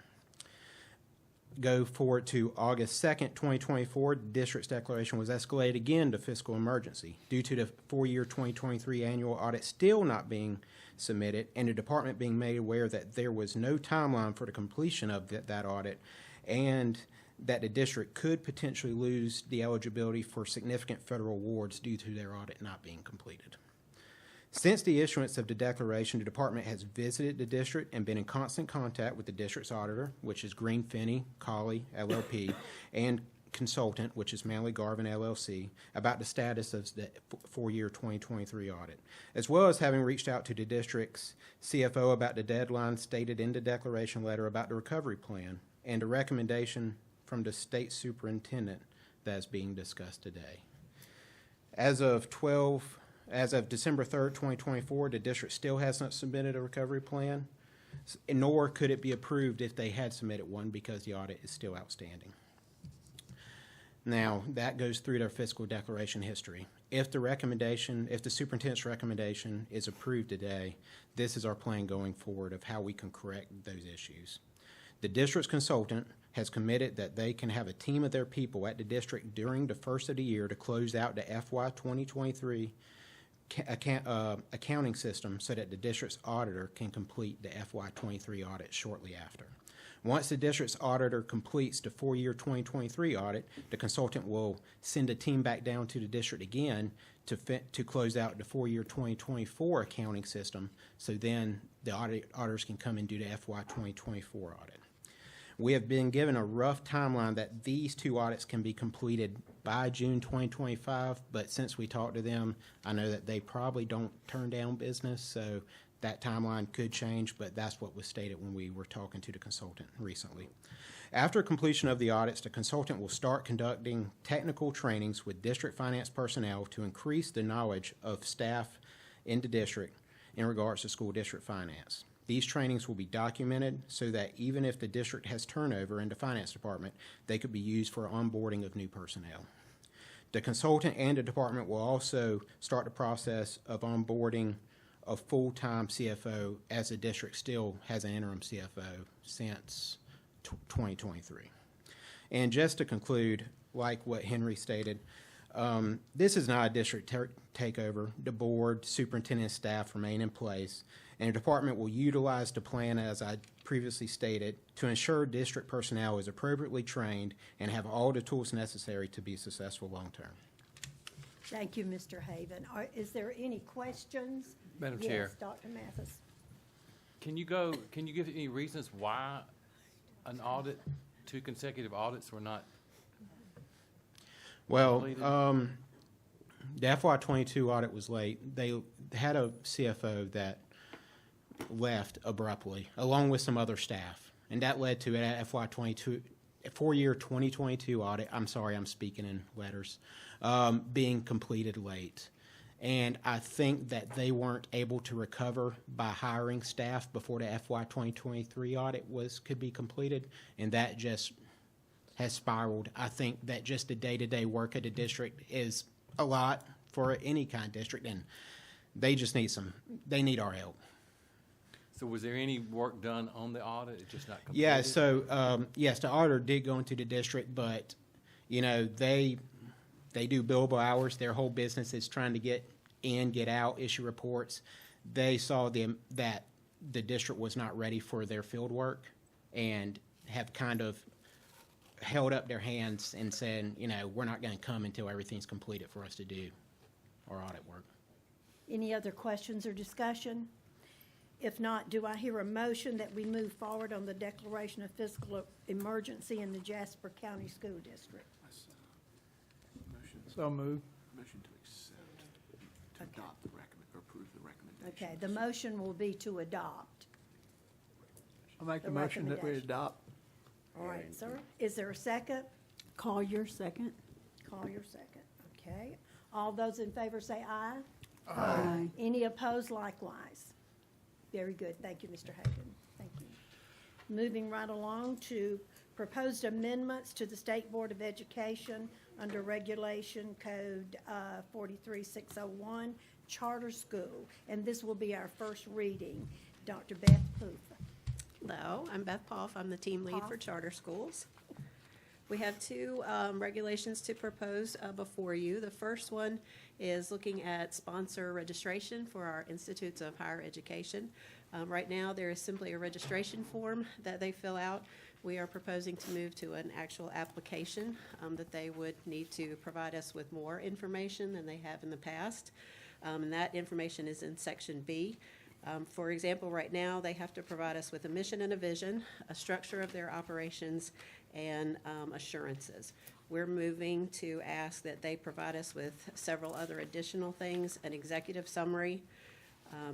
Go forward to August 2nd, 2024, the district's declaration was escalated again to fiscal emergency due to the 4-year 2023 annual audit still not being submitted and the department being made aware that there was no timeline for the completion of that audit and that the district could potentially lose the eligibility for significant federal awards due to their audit not being completed. Since the issuance of the declaration, the department has visited the district and been in constant contact with the district's auditor, which is Green Finney, Colley, LLP, and consultant, which is Manley Garvin LLC, about the status of the four-year 2023 audit, as well as having reached out to the district's CFO about the deadline stated in the declaration letter about the recovery plan, and a recommendation from the state superintendent that is being discussed today. As of December 3rd, 2024, the district still has not submitted a recovery plan, nor could it be approved if they had submitted one because the audit is still outstanding. Now, that goes through their fiscal declaration history. If the superintendent's recommendation is approved today, this is our plan going forward of how we can correct those issues. The district's consultant has committed that they can have a team of their people at the district during the first of the year to close out the FY 2023 accounting system so that the district's auditor can complete the FY 23 audit shortly after. Once the district's auditor completes the four-year 2023 audit, the consultant will send a team back down to the district again to close out the four-year 2024 accounting system, so then the auditors can come and do the FY 2024 audit. We have been given a rough timeline that these two audits can be completed by June 2025, but since we talked to them, I know that they probably don't turn down business, so that timeline could change, but that's what was stated when we were talking to the consultant recently. After completion of the audits, the consultant will start conducting technical trainings with district finance personnel to increase the knowledge of staff in the district in regards to school district finance. These trainings will be documented so that even if the district has turnover in the finance department, they could be used for onboarding of new personnel. The consultant and the department will also start the process of onboarding a full-time CFO, as the district still has an interim CFO since 2023. And just to conclude, like what Henry stated, this is not a district takeover. The board, superintendent, and staff remain in place, and the department will utilize the plan, as I previously stated, to ensure district personnel is appropriately trained and have all the tools necessary to be successful long-term. Thank you, Mr. Haven. Is there any questions? Madam Chair. Yes, Dr. Mathis. Can you give any reasons why an audit, 2 consecutive audits were not Well, completed? the FY22 audit was late. They had a CFO that left abruptly, along with some other staff, and that led to an FY22 four-year 2022 audit. I'm sorry, I'm speaking in letters, being completed late. And I think that they weren't able to recover by hiring staff before the FY 2023 audit could be completed, and that just has spiraled. I think that just the day-to-day work of the district is a lot for any kind of district, and they just they need our help. So was there any work done on the audit? It's just not completed? Yeah, so, yes, the auditor did go into the district, but, you know, they do billable hours. Their whole business is trying to get in, get out, issue reports. They saw that the district was not ready for their field work and have kind of held up their hands and said, you know, we're not going to come until everything's completed for us to do our audit work. Any other questions or discussion? If not, do I hear a motion that we move forward on the declaration of fiscal emergency in the Jasper County School District? So moved. Motion to accept, to adopt the or approve the recommendation. Okay, the motion will be to adopt. I'll make the The motion that we recommendation. adopt. All right, sir. Is there a second? Call your second. Call your second. Okay. All those in favor say aye. Aye. Any opposed likewise? Very good. Thank you, Mr. Hagan. Thank you. Moving right along to proposed amendments to the State Board of Education under Regulation Code 43601, Charter School. And this will be our first reading. Dr. Beth Poof. Hello, I'm Beth Poff. I'm the team lead for charter schools. We have two regulations to propose before you. The first one is looking at sponsor registration for our institutes of higher education. Right now, there is simply a registration form that they fill out. We are proposing to move to an actual application that they would need to provide us with more information than they have in the past. And that information is in Section B. For example, right now, they have to provide us with a mission and a vision, a structure of their operations, and assurances. We're moving to ask that they provide us with several other additional things, an executive summary,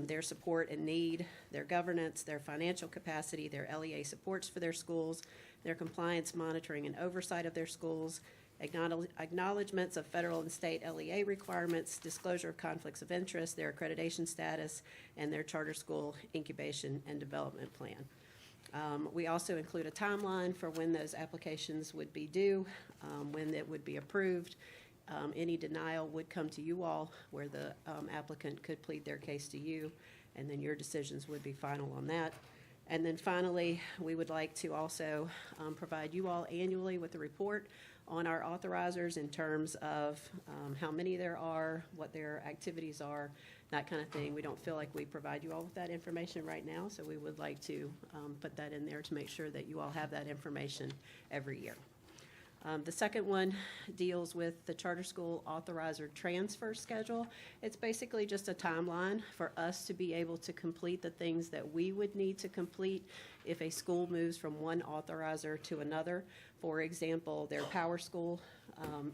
their support and need, their governance, their financial capacity, their LEA supports for their schools, their compliance monitoring and oversight of their schools, acknowledgments of federal and state LEA requirements, disclosure of conflicts of interest, their accreditation status, and their charter school incubation and development plan. We also include a timeline for when those applications would be due, when it would be approved. Any denial would come to you all, where the applicant could plead their case to you, and then your decisions would be final on that. And then finally, we would like to also provide you all annually with a report on our authorizers in terms of how many there are, what their activities are, that kind of thing. We don't feel like we provide you all with that information right now, so we would like to put that in there to make sure that you all have that information every year. The second one deals with the charter school authorizer transfer schedule. It's basically just a timeline for us to be able to complete the things that we would need to complete if a school moves from one authorizer to another. For example, their power school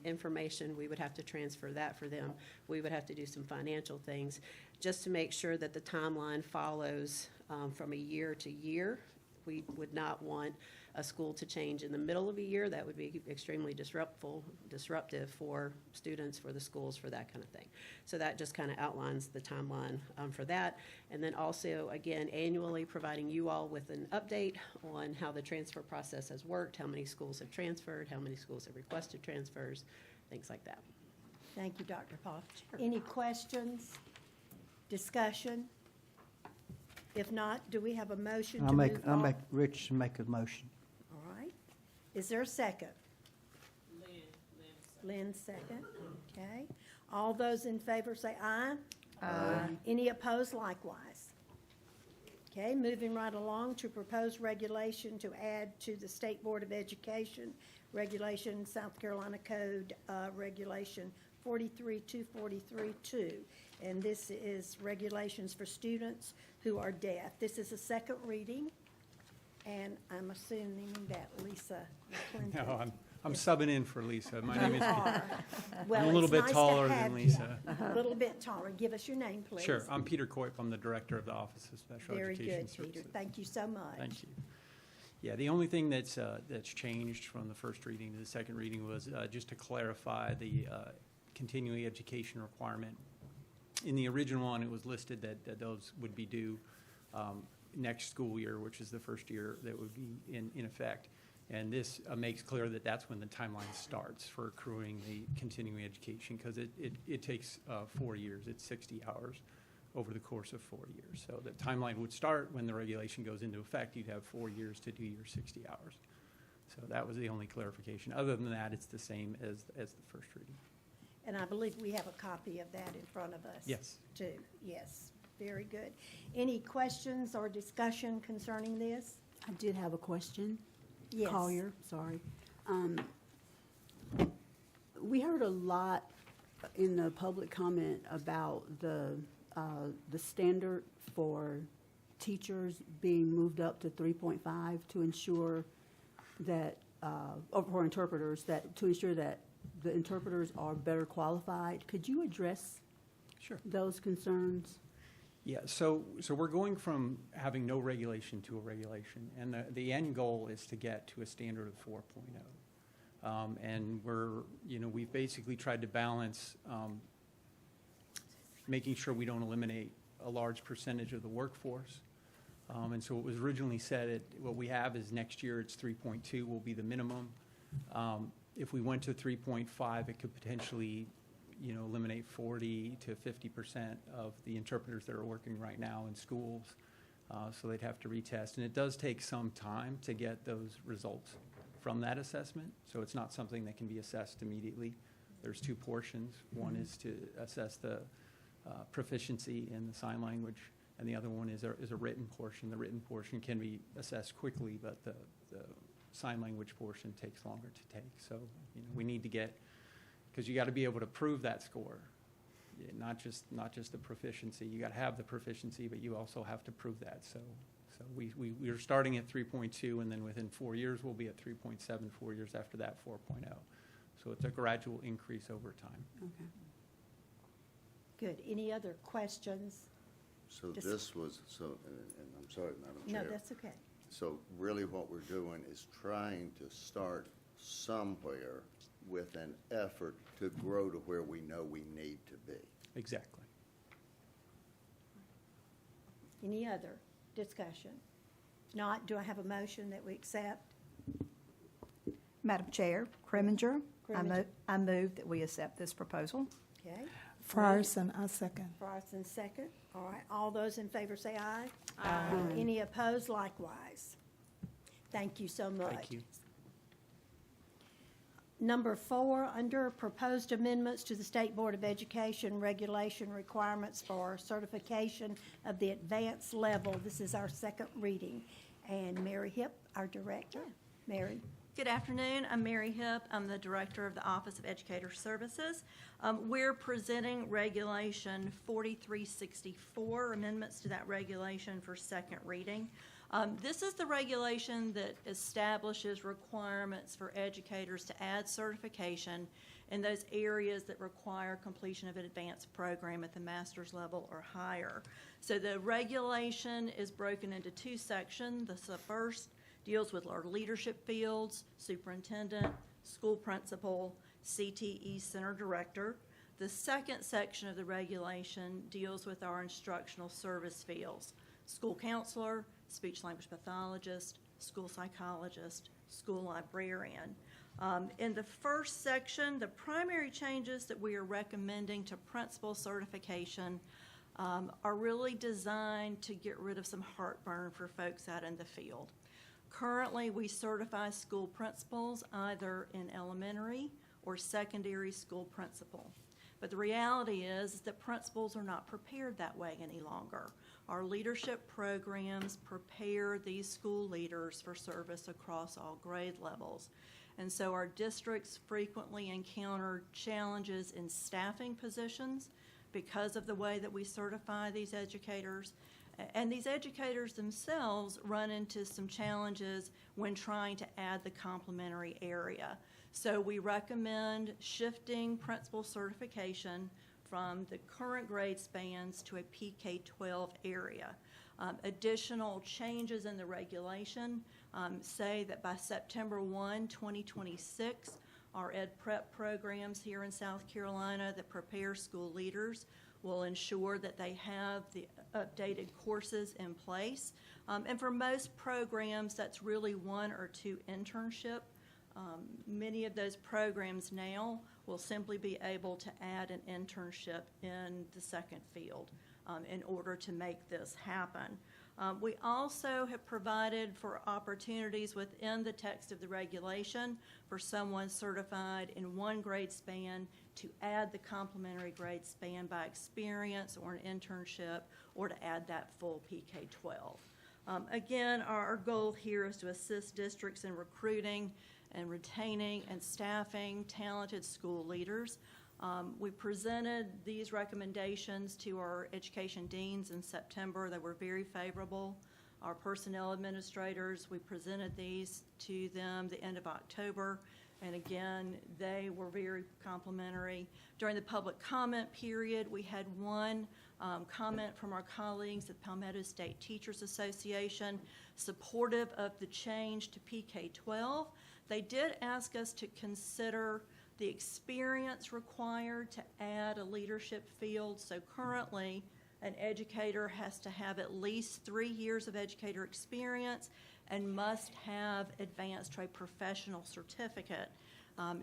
information, we would have to transfer that for them. We would have to do some financial things just to make sure that the timeline follows from a year to year. We would not want a school to change in the middle of a year. That would be extremely disruptive for students, for the schools, for that kind of thing. So that just kind of outlines the timeline for that. And then also, again, annually providing you all with an update on how the transfer process has worked, how many schools have transferred, how many schools have requested transfers, things like that. Thank you, Dr. Poff. Any questions, discussion? If not, do we have a motion to move on? I'll make Rich make a motion. All right. Is there a second? Lynn, second. Okay. All those in favor say aye. Aye. Any opposed likewise? Okay, moving right along to proposed regulation to add to the State Board of Education Regulation, South Carolina Code Regulation 43243-2. And this is regulations for students who are deaf. This is a second reading, and I'm assuming that Lisa McClinton. No, I'm subbing in for Lisa. My name is Peter. Well, I'm a little it's bit nice to taller have than you. Lisa. A little bit taller. Give us your name, please. Sure, I'm Peter Coip. I'm the Director of the Office of Special Very Education good, Services. Peter. Thank you so much. Thank you. Yeah, the only thing that's changed from the first reading to the second reading was just to clarify the continuing education requirement. In the original one, it was listed that those would be due next school year, which is the first year that would be in effect. And this makes clear that that's when the timeline starts for accruing the continuing education, because it takes 4 years. It's 60 hours over the course of 4 years. So the timeline would start when the regulation goes into effect. You'd have 4 years to do your 60 hours. So that was the only clarification. Other than that, it's the same as the first reading. And I believe we have a copy of that in front of us. Yes. Too. Yes. Very good. Any questions or discussion concerning this? I did have a question. Yes. Collier, sorry. We heard a lot in the public comment about the standard for teachers being moved up to 3.5 to ensure that, or for interpreters, to ensure that the interpreters are better qualified. Could you address those concerns? Yeah, so we're going from having no regulation to a regulation, and the end goal is to get to a standard of 4.0. And we've basically tried to balance making sure we don't eliminate a large percentage of the workforce. And so what was originally said, what we have is next year it's 3.2 will be the minimum. If we went to 3.5, it could potentially eliminate 40 to 50% of the interpreters that are working right now in schools. So they'd have to retest. And it does take some time to get those results from that assessment. So it's not something that can be assessed immediately. There's two portions. One is to assess the proficiency in the sign language, and the other one is a written portion. The written portion can be assessed quickly, but the sign language portion takes longer to take. So we need to get, because you got to be able to prove that score, not just the proficiency. You got to have the proficiency, but you also have to prove that. So we're starting at 3.2, and then within 4 years we'll be at 3.7. 4 years after that, 4.0. So it's a gradual increase over time. Okay. Good. Any other questions? So Just- this was, and I'm sorry, Madam Chair. No, that's okay. So really what we're doing is trying to start somewhere with an effort to grow to where we know we need to be. Exactly. Any other discussion? Not, do I have a motion that we accept? Madam Chair, Kreminger, Kreminger. I move that we accept this proposal. Okay. Frierson, I second. Frierson, second. All right, all those in favor say aye. Aye. Any opposed, likewise. Thank you so much. Thank you. Number 4, under proposed amendments to the State Board of Education regulation requirements for certification of the advanced level. This is our second reading. And Mary Hipp, our director. Mary. Good afternoon. I'm Mary Hipp. I'm the Director of the Office of Educator Services. We're presenting Regulation 4364, amendments to that regulation for second reading. This is the regulation that establishes requirements for educators to add certification in those areas that require completion of an advanced program at the master's level or higher. So the regulation is broken into 2 sections. The first deals with our leadership fields, superintendent, school principal, CTE center director. The second section of the regulation deals with our instructional service fields, school counselor, speech language pathologist, school psychologist, school librarian. In the first section, the primary changes that we are recommending to principal certification are really designed to get rid of some heartburn for folks out in the field. Currently, we certify school principals either in elementary or secondary school principal. But the reality is that principals are not prepared that way any longer. Our leadership programs prepare these school leaders for service across all grade levels. And so our districts frequently encounter challenges in staffing positions because of the way that we certify these educators. And these educators themselves run into some challenges when trying to add the complementary area. So we recommend shifting principal certification from the current grade spans to a PK-12 area. Additional changes in the regulation say that by September 1, 2026, our Ed Prep programs here in South Carolina that prepare school leaders will ensure that they have the updated courses in place. And for most programs, that's really 1 or 2 internship. Many of those programs now will simply be able to add an internship in the second field in order to make this happen. We also have provided for opportunities within the text of the regulation for someone certified in 1 grade span to add the complementary grade span by experience or an internship, or to add that full PK-12. Again, our goal here is to assist districts in recruiting and retaining and staffing talented school leaders. We presented these recommendations to our education deans in September. They were very favorable. Our personnel administrators, we presented these to them the end of October, and again, they were very complimentary. During the public comment period, we had 1 comment from our colleagues at Palmetto State Teachers Association, supportive of the change to PK-12. They did ask us to consider the experience required to add a leadership field. So currently, an educator has to have at least 3 years of educator experience and must have advanced to a professional certificate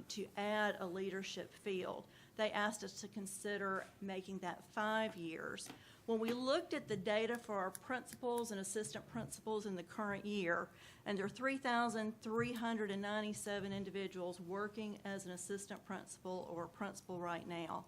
to add a leadership field. They asked us to consider making that 5 years. When we looked at the data for our principals and assistant principals in the current year, and there are 3,397 individuals working as an assistant principal or a principal right now,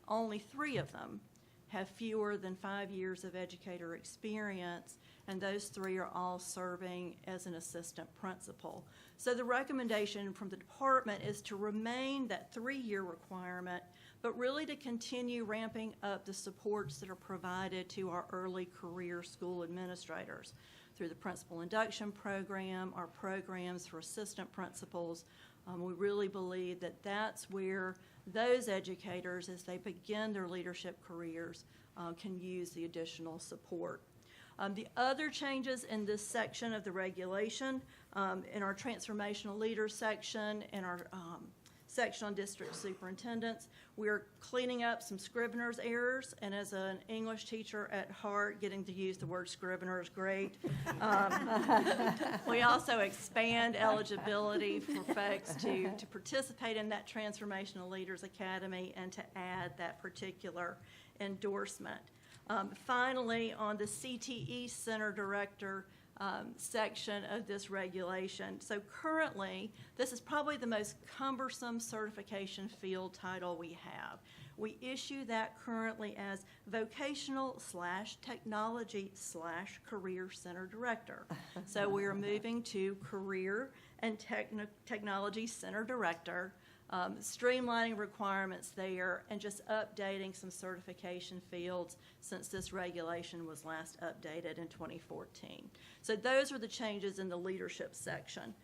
only 3 of them have fewer than 5 years of educator experience, and those 3 are all serving as an assistant principal. So the recommendation from the department is to remain that 3-year requirement, but really to continue ramping up the supports that are provided to our early career school administrators through the principal induction program, our programs for assistant principals. We really believe that that's where those educators, as they begin their leadership careers, can use the additional support. The other changes in this section of the regulation, in our transformational leaders section, in our section on district superintendents, we're cleaning up some Scrivener's errors, and as an English teacher at heart, getting to use the word Scrivener is great. We also expand eligibility for folks to participate in that Transformational Leaders Academy and to add that particular endorsement. Finally, on the CTE Center Director section of this regulation. So currently, this is probably the most cumbersome certification field title we have. We issue that currently as Vocational/Technology/Career Center Director. So we are moving to Career and Technology Center Director, streamlining requirements there, and just updating some certification fields since this regulation was last updated in 2014. So those are the changes in the leadership section.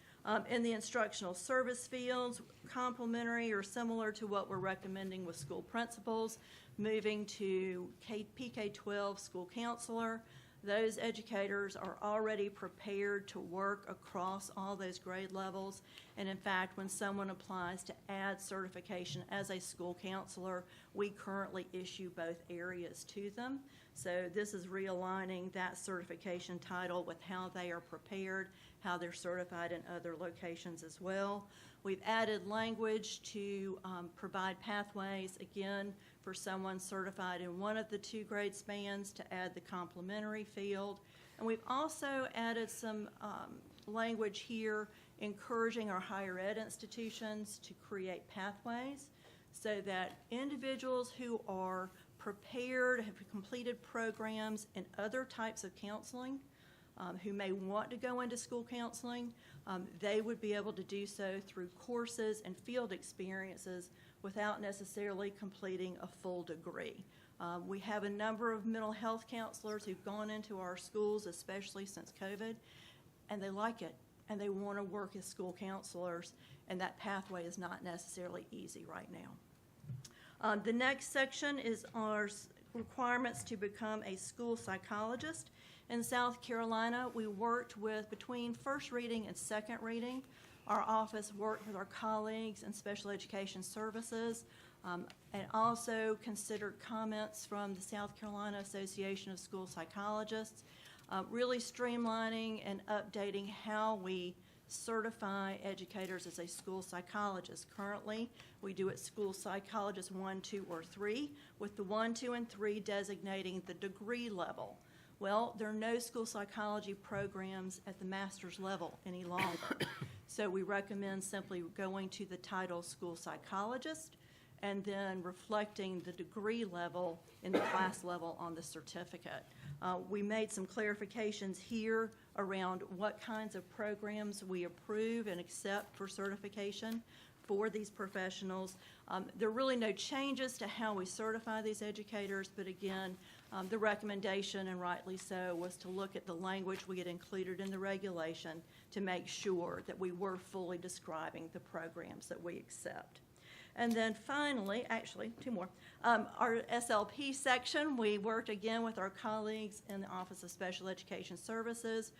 In the instructional service fields, complementary or similar to what we're recommending with school principals, moving to PK-12 school counselor. Those educators are already prepared to work across all those grade levels. And in fact, when someone applies to add certification as a school counselor, we currently issue both areas to them. So this is realigning that certification title with how they are prepared, how they're certified in other locations as well. We've added language to provide pathways, again, for someone certified in one of the 2 grade spans to add the complementary field. And we've also added some language here encouraging our higher ed institutions to create pathways so that individuals who are prepared, have completed programs in other types of counseling, who may want to go into school counseling, they would be able to do so through courses and field experiences without necessarily completing a full degree. We have a number of mental health counselors who've gone into our schools, especially since COVID, and they like it, and they want to work as school counselors, and that pathway is not necessarily easy right now. The next section is our requirements to become a school psychologist. In South Carolina, we worked with, between first reading and second reading, our office worked with our colleagues in special education services and also considered comments from the South Carolina Association of School Psychologists, really streamlining and updating how we certify educators as a school psychologist. Currently, we do it school psychologist 1, 2, or 3, with the 1, 2, and 3 designating the degree level. Well, there are no school psychology programs at the master's level any longer. So we recommend simply going to the title school psychologist and then reflecting the degree level in the class level on the certificate. We made some clarifications here around what kinds of programs we approve and accept for certification for these professionals. There are really no changes to how we certify these educators, but again, the recommendation, and rightly so, was to look at the language we had included in the regulation to make sure that we were fully describing the programs that we accept. And then finally, actually, 2 more, our SLP section, we worked again with our colleagues in the Office of Special Education Services,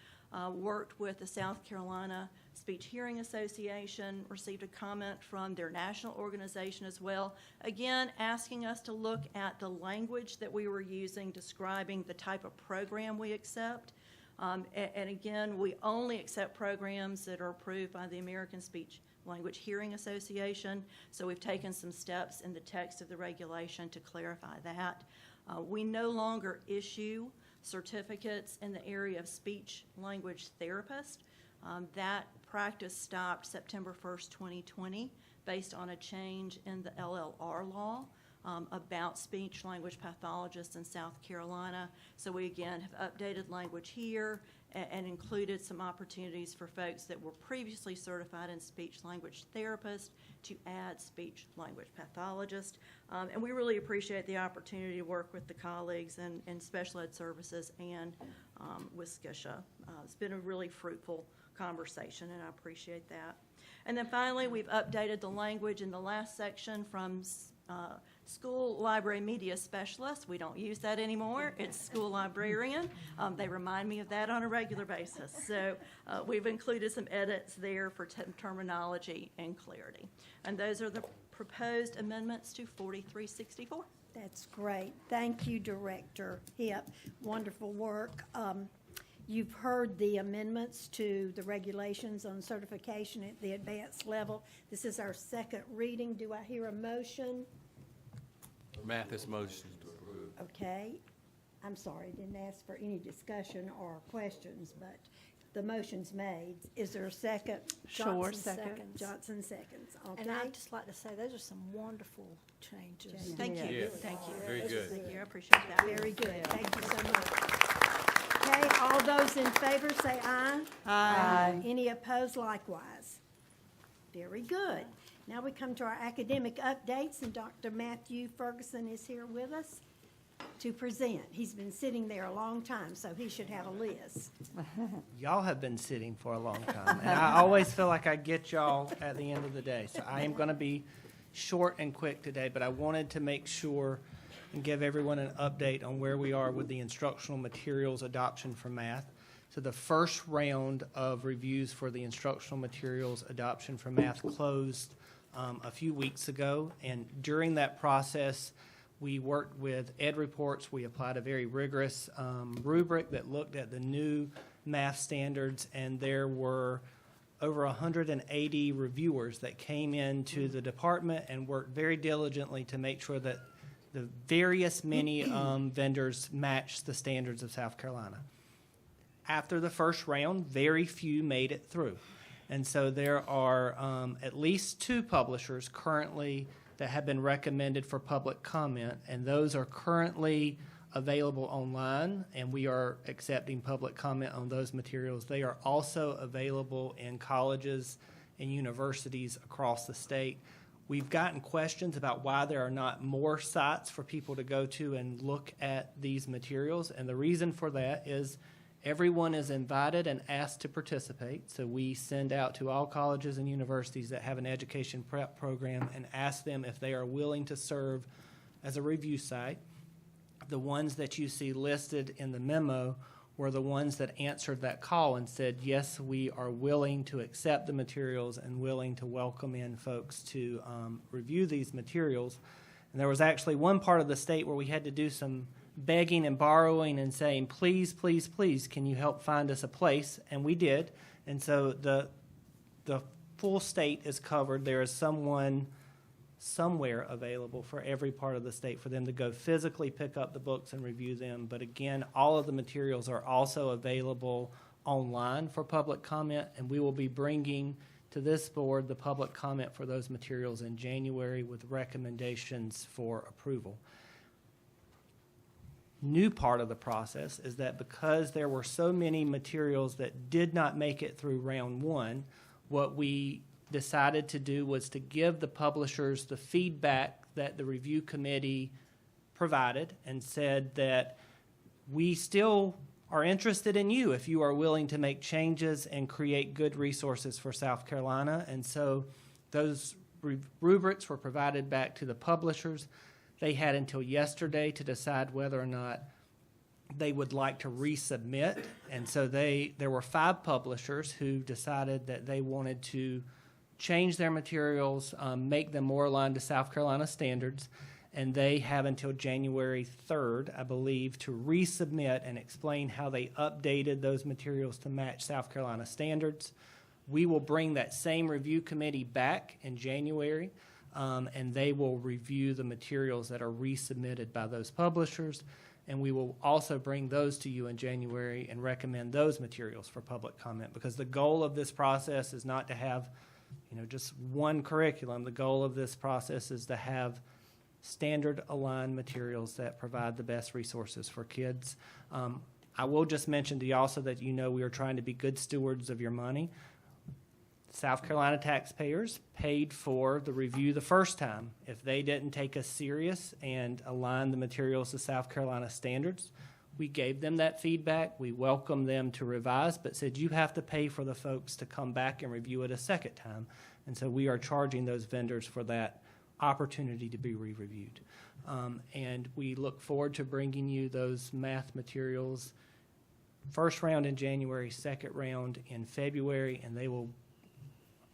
worked with the South Carolina Speech Hearing Association, received a comment from their national organization as well, again, asking us to look at the language that we were using describing the type of program we accept. And again, we only accept programs that are approved by the American Speech Language Hearing Association, so we've taken some steps in the text of the regulation to clarify that. We no longer issue certificates in the area of speech language therapist. That practice stopped September 1st, 2020, based on a change in the LLR law. about speech-language pathologists in South Carolina. So we, again, have updated language here and included some opportunities for folks that were previously certified in speech-language therapist to add speech-language pathologist. And we really appreciate the opportunity to work with the colleagues in special ed services and with SCISHA. It's been a really fruitful conversation, and I appreciate that. And then finally, we've updated the language in the last section from school library media specialist. We don't use that anymore. It's school librarian. They remind me of that on a regular basis. So we've included some edits there for terminology and clarity. And those are the proposed amendments to 4364. That's great. Thank you, Director Hipp. Wonderful work. You've heard the amendments to the regulations on certification at the advanced level. This is our second reading. Do I hear a motion? Mathis motion to approve. Okay. I'm sorry, I didn't ask for any discussion or questions, but the motion's made. Is there a second? Shore, Johnson seconds. Johnson seconds. Okay. And I'd just like to say, those are some wonderful changes. Thank you. Yeah. Thank you. Very good. Thank you. I appreciate that. Very good. Thank you so much. Okay, all those in favor say aye. Aye. Any opposed likewise? Very good. Now we come to our academic updates, and Dr. Matthew Ferguson is here with us to present. He's been sitting there a long time, so he should have a list. Y'all have been sitting for a long time, and I always feel like I get y'all at the end of the day. So I am going to be short and quick today, but I wanted to make sure and give everyone an update on where we are with the instructional materials adoption for math. So the first round of reviews for the instructional materials adoption for math closed a few weeks ago, and during that process, we worked with Ed Reports. We applied a very rigorous rubric that looked at the new math standards, and there were over 180 reviewers that came into the department and worked very diligently to make sure that the various many vendors matched the standards of South Carolina. After the first round, very few made it through. And so there are at least 2 publishers currently that have been recommended for public comment, and those are currently available online, and we are accepting public comment on those materials. They are also available in colleges and universities across the state. We've gotten questions about why there are not more sites for people to go to and look at these materials, and the reason for that is everyone is invited and asked to participate. So we send out to all colleges and universities that have an education prep program and ask them if they are willing to serve as a review site. The ones that you see listed in the memo were the ones that answered that call and said, yes, we are willing to accept the materials and willing to welcome in folks to review these materials. And there was actually one part of the state where we had to do some begging and borrowing and saying, please, please, please, can you help find us a place? And we did. And so the full state is covered. There is someone somewhere available for every part of the state for them to go physically pick up the books and review them. But again, all of the materials are also available online for public comment, and we will be bringing to this board the public comment for those materials in January with recommendations for approval. New part of the process is that because there were so many materials that did not make it through round 1, what we decided to do was to give the publishers the feedback that the review committee provided and said that we still are interested in you if you are willing to make changes and create good resources for South Carolina. And so those rubrics were provided back to the publishers. They had until yesterday to decide whether or not they would like to resubmit. And so there were 5 publishers who decided that they wanted to change their materials, make them more aligned to South Carolina standards, and they have until January 3rd, I believe, to resubmit and explain how they updated those materials to match South Carolina standards. We will bring that same review committee back in January, and they will review the materials that are resubmitted by those publishers, and we will also bring those to you in January and recommend those materials for public comment, because the goal of this process is not to have just one curriculum. The goal of this process is to have standard aligned materials that provide the best resources for kids. I will just mention to you also that we are trying to be good stewards of your money. South Carolina taxpayers paid for the review the first time. If they didn't take us serious and align the materials to South Carolina standards, we gave them that feedback. We welcomed them to revise, but said you have to pay for the folks to come back and review it a second time. And so we are charging those vendors for that opportunity to be re-reviewed. And we look forward to bringing you those math materials, first round in January, second round in February, and they will,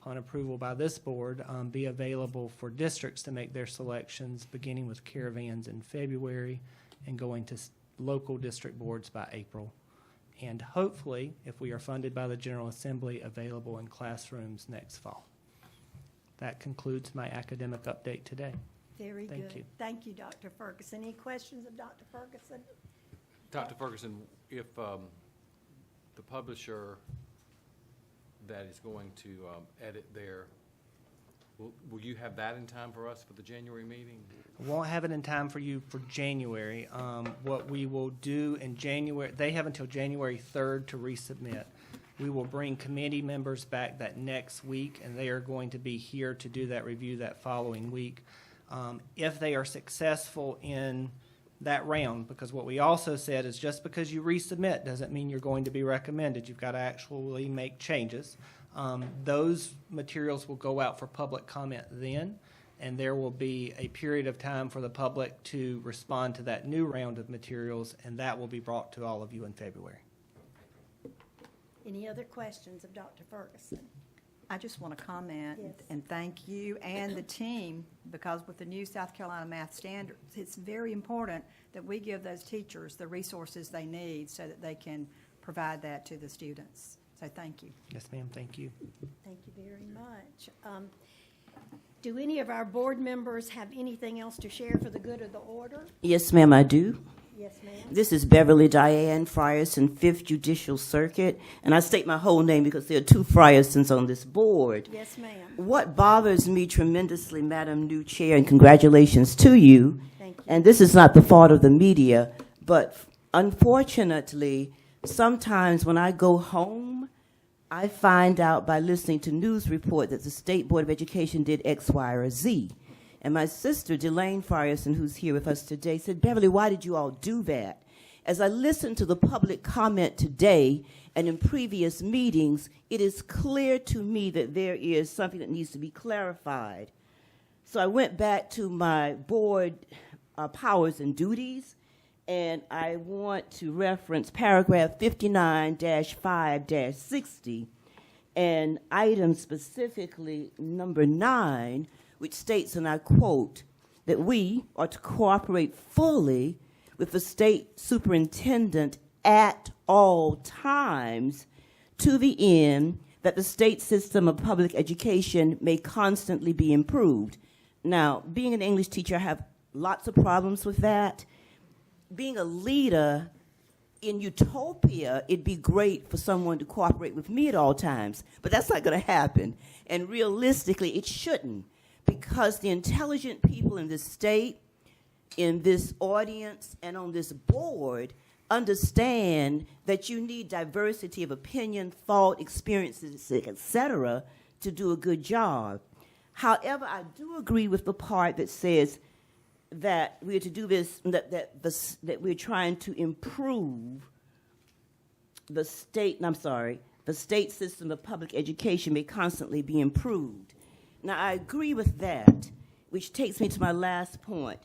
upon approval by this board, be available for districts to make their selections, beginning with caravans in February and going to local district boards by April. And hopefully, if we are funded by the General Assembly, available in classrooms next fall. That concludes my academic update today. Very Thank good. you. Thank you, Dr. Ferguson. Any questions of Dr. Ferguson? Dr. Ferguson, if the publisher that is going to edit there, will you have that in time for us for the January meeting? I won't have it in time for you for January. What we will do in January, they have until January 3rd to resubmit. We will bring committee members back that next week, and they are going to be here to do that review that following week. If they are successful in that round, because what we also said is just because you resubmit doesn't mean you're going to be recommended. You've got to actually make changes. Those materials will go out for public comment then, and there will be a period of time for the public to respond to that new round of materials, and that will be brought to all of you in February. Any other questions of Dr. Ferguson? I just want to comment Yes. and thank you and the team, because with the new South Carolina math standards, it's very important that we give those teachers the resources they need so that they can provide that to the students. So thank you. Yes, ma'am. Thank you. Thank you very much. Do any of our board members have anything else to share for the good of the order? Yes, ma'am, I do. Yes, ma'am. This is Beverly Diane Frierson, 5th Judicial Circuit, and I state my whole name because there are 2 Friersons on this board. Yes, ma'am. What bothers me tremendously, Madam New Chair, and congratulations to you, Thank you. and this is not the fault of the media, but unfortunately, sometimes when I go home, I find out by listening to news report that the State Board of Education did X, Y, or Z. And my sister, Delane Frierson, who's here with us today, said, Beverly, why did you all do that? As I listened to the public comment today and in previous meetings, it is clear to me that there is something that needs to be clarified. So I went back to my board powers and duties, and I want to reference paragraph 59-5-60 and item specifically number 9, which states, and I quote, that we are to cooperate fully with the state superintendent at all times to the end that the state system of public education may constantly be improved. Now, being an English teacher, I have lots of problems with that. Being a leader in utopia, it'd be great for someone to cooperate with me at all times, but that's not going to happen. And realistically, it shouldn't, because the intelligent people in this state, in this audience, and on this board understand that you need diversity of opinion, thought, experiences, etc., to do a good job. However, I do agree with the part that says that we are to do this, that we're trying to improve the state, the state system of public education may constantly be improved. Now, I agree with that, which takes me to my last point.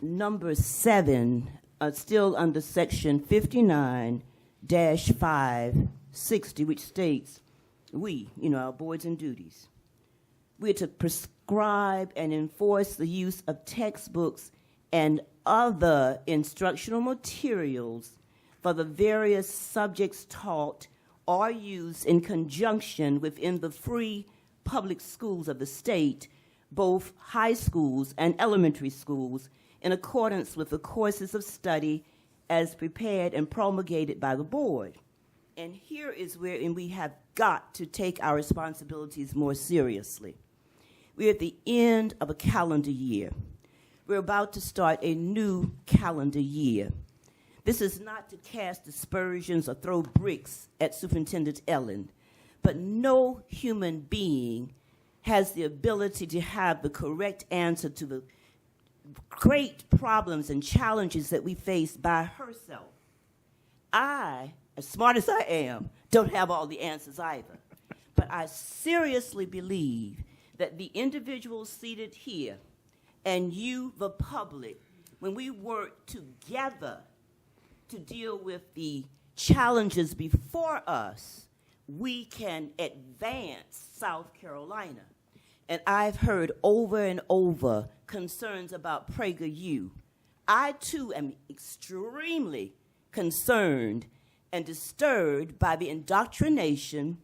Number 7, still under section 59-560, which states, we, our boards and duties, we are to prescribe and enforce the use of textbooks and other instructional materials for the various subjects taught or used in conjunction within the free public schools of the state, both high schools and elementary schools, in accordance with the courses of study as prepared and promulgated by the board. And here is wherein we have got to take our responsibilities more seriously. We're at the end of a calendar year. We're about to start a new calendar year. This is not to cast aspersions or throw bricks at Superintendent Ellen, but no human being has the ability to have the correct answer to the great problems and challenges that we face by herself. I, as smart as I am, don't have all the answers either. But I seriously believe that the individuals seated here and you, the public, when we work together to deal with the challenges before us, we can advance South Carolina. And I've heard over and over concerns about PragerU. I, too, am extremely concerned and disturbed by the indoctrination,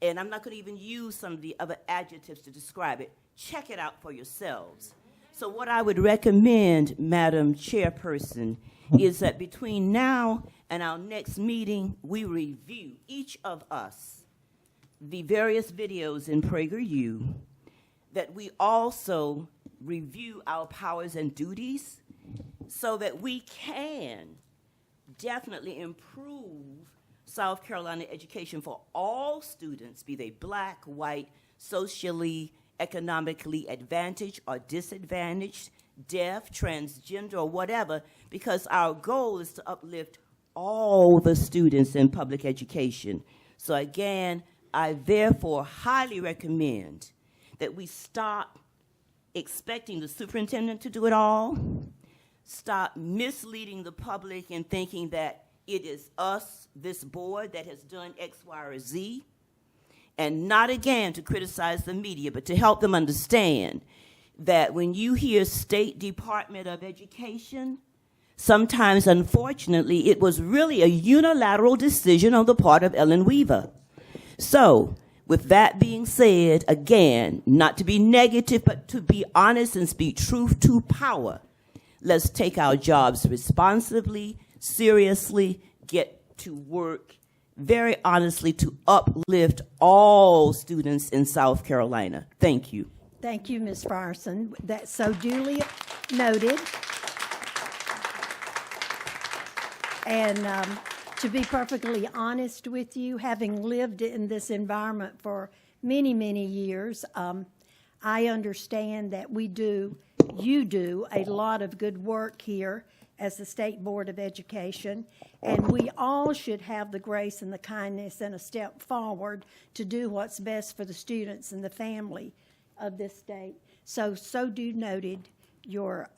and I'm not going to even use some of the other adjectives to describe it. Check it out for yourselves. So what I would recommend, Madam Chairperson, is that between now and our next meeting, we review, each of us, the various videos in PragerU, that we also review our powers and duties so that we can definitely improve South Carolina education for all students, be they black, white, socially, economically advantaged or disadvantaged, deaf, transgender, or whatever, because our goal is to uplift all the students in public education. So again, I therefore highly recommend that we stop expecting the superintendent to do it all, stop misleading the public and thinking that it is us, this board, that has done X, Y, or Z, and not again to criticize the media, but to help them understand that when you hear State Department of Education, sometimes, unfortunately, it was really a unilateral decision on the part of Ellen Weaver. So, with that being said, again, not to be negative, but to be honest and speak truth to power, let's take our jobs responsibly, seriously, get to work very honestly to uplift all students in South Carolina. Thank you. Thank you, Ms. Frierson. That's so duly noted. And to be perfectly honest with you, having lived in this environment for many, many years, I understand that you do a lot of good work here as the State Board of Education, and we all should have the grace and the kindness and a step forward to do what's best for the students and the family of this state. So do noted your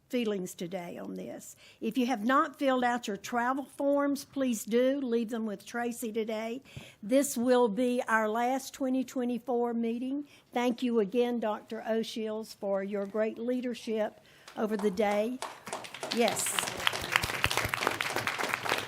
feelings today on this. If you have not filled out your travel forms, please do. Leave them with Tracy today. This will be our last 2024 meeting. Thank you again, Dr. O'Shields, for your great leadership over the day. Yes.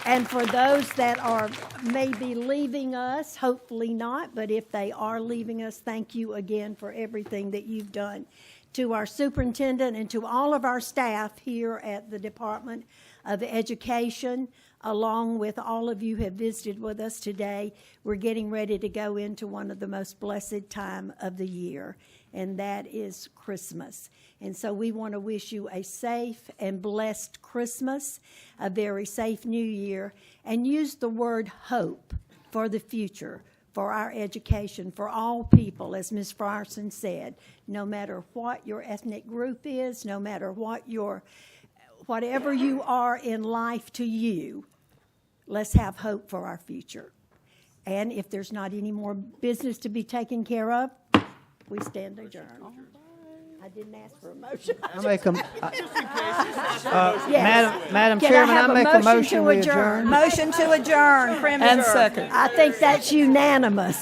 And for those that are maybe leaving us, hopefully not, but if they are leaving us, thank you again for everything that you've done. To our superintendent and to all of our staff here at the Department of Education, along with all of you who have visited with us today, we're getting ready to go into one of the most blessed time of the year, and that is Christmas. And so we want to wish you a safe and blessed Christmas, a very safe New Year, and use the word hope for the future, for our education, for all people, as Ms. Frierson said, no matter what your ethnic group is, no matter whatever you are in life to you, let's have hope for our future. And if there's not any more business to be taken care of, we stand adjourned. I didn't ask for a motion. I make a, Yes. Madam Can Chairman, I have a make a motion to we adjourn. Motion to adjourn, Prim And Reserve. second. I think that's unanimous.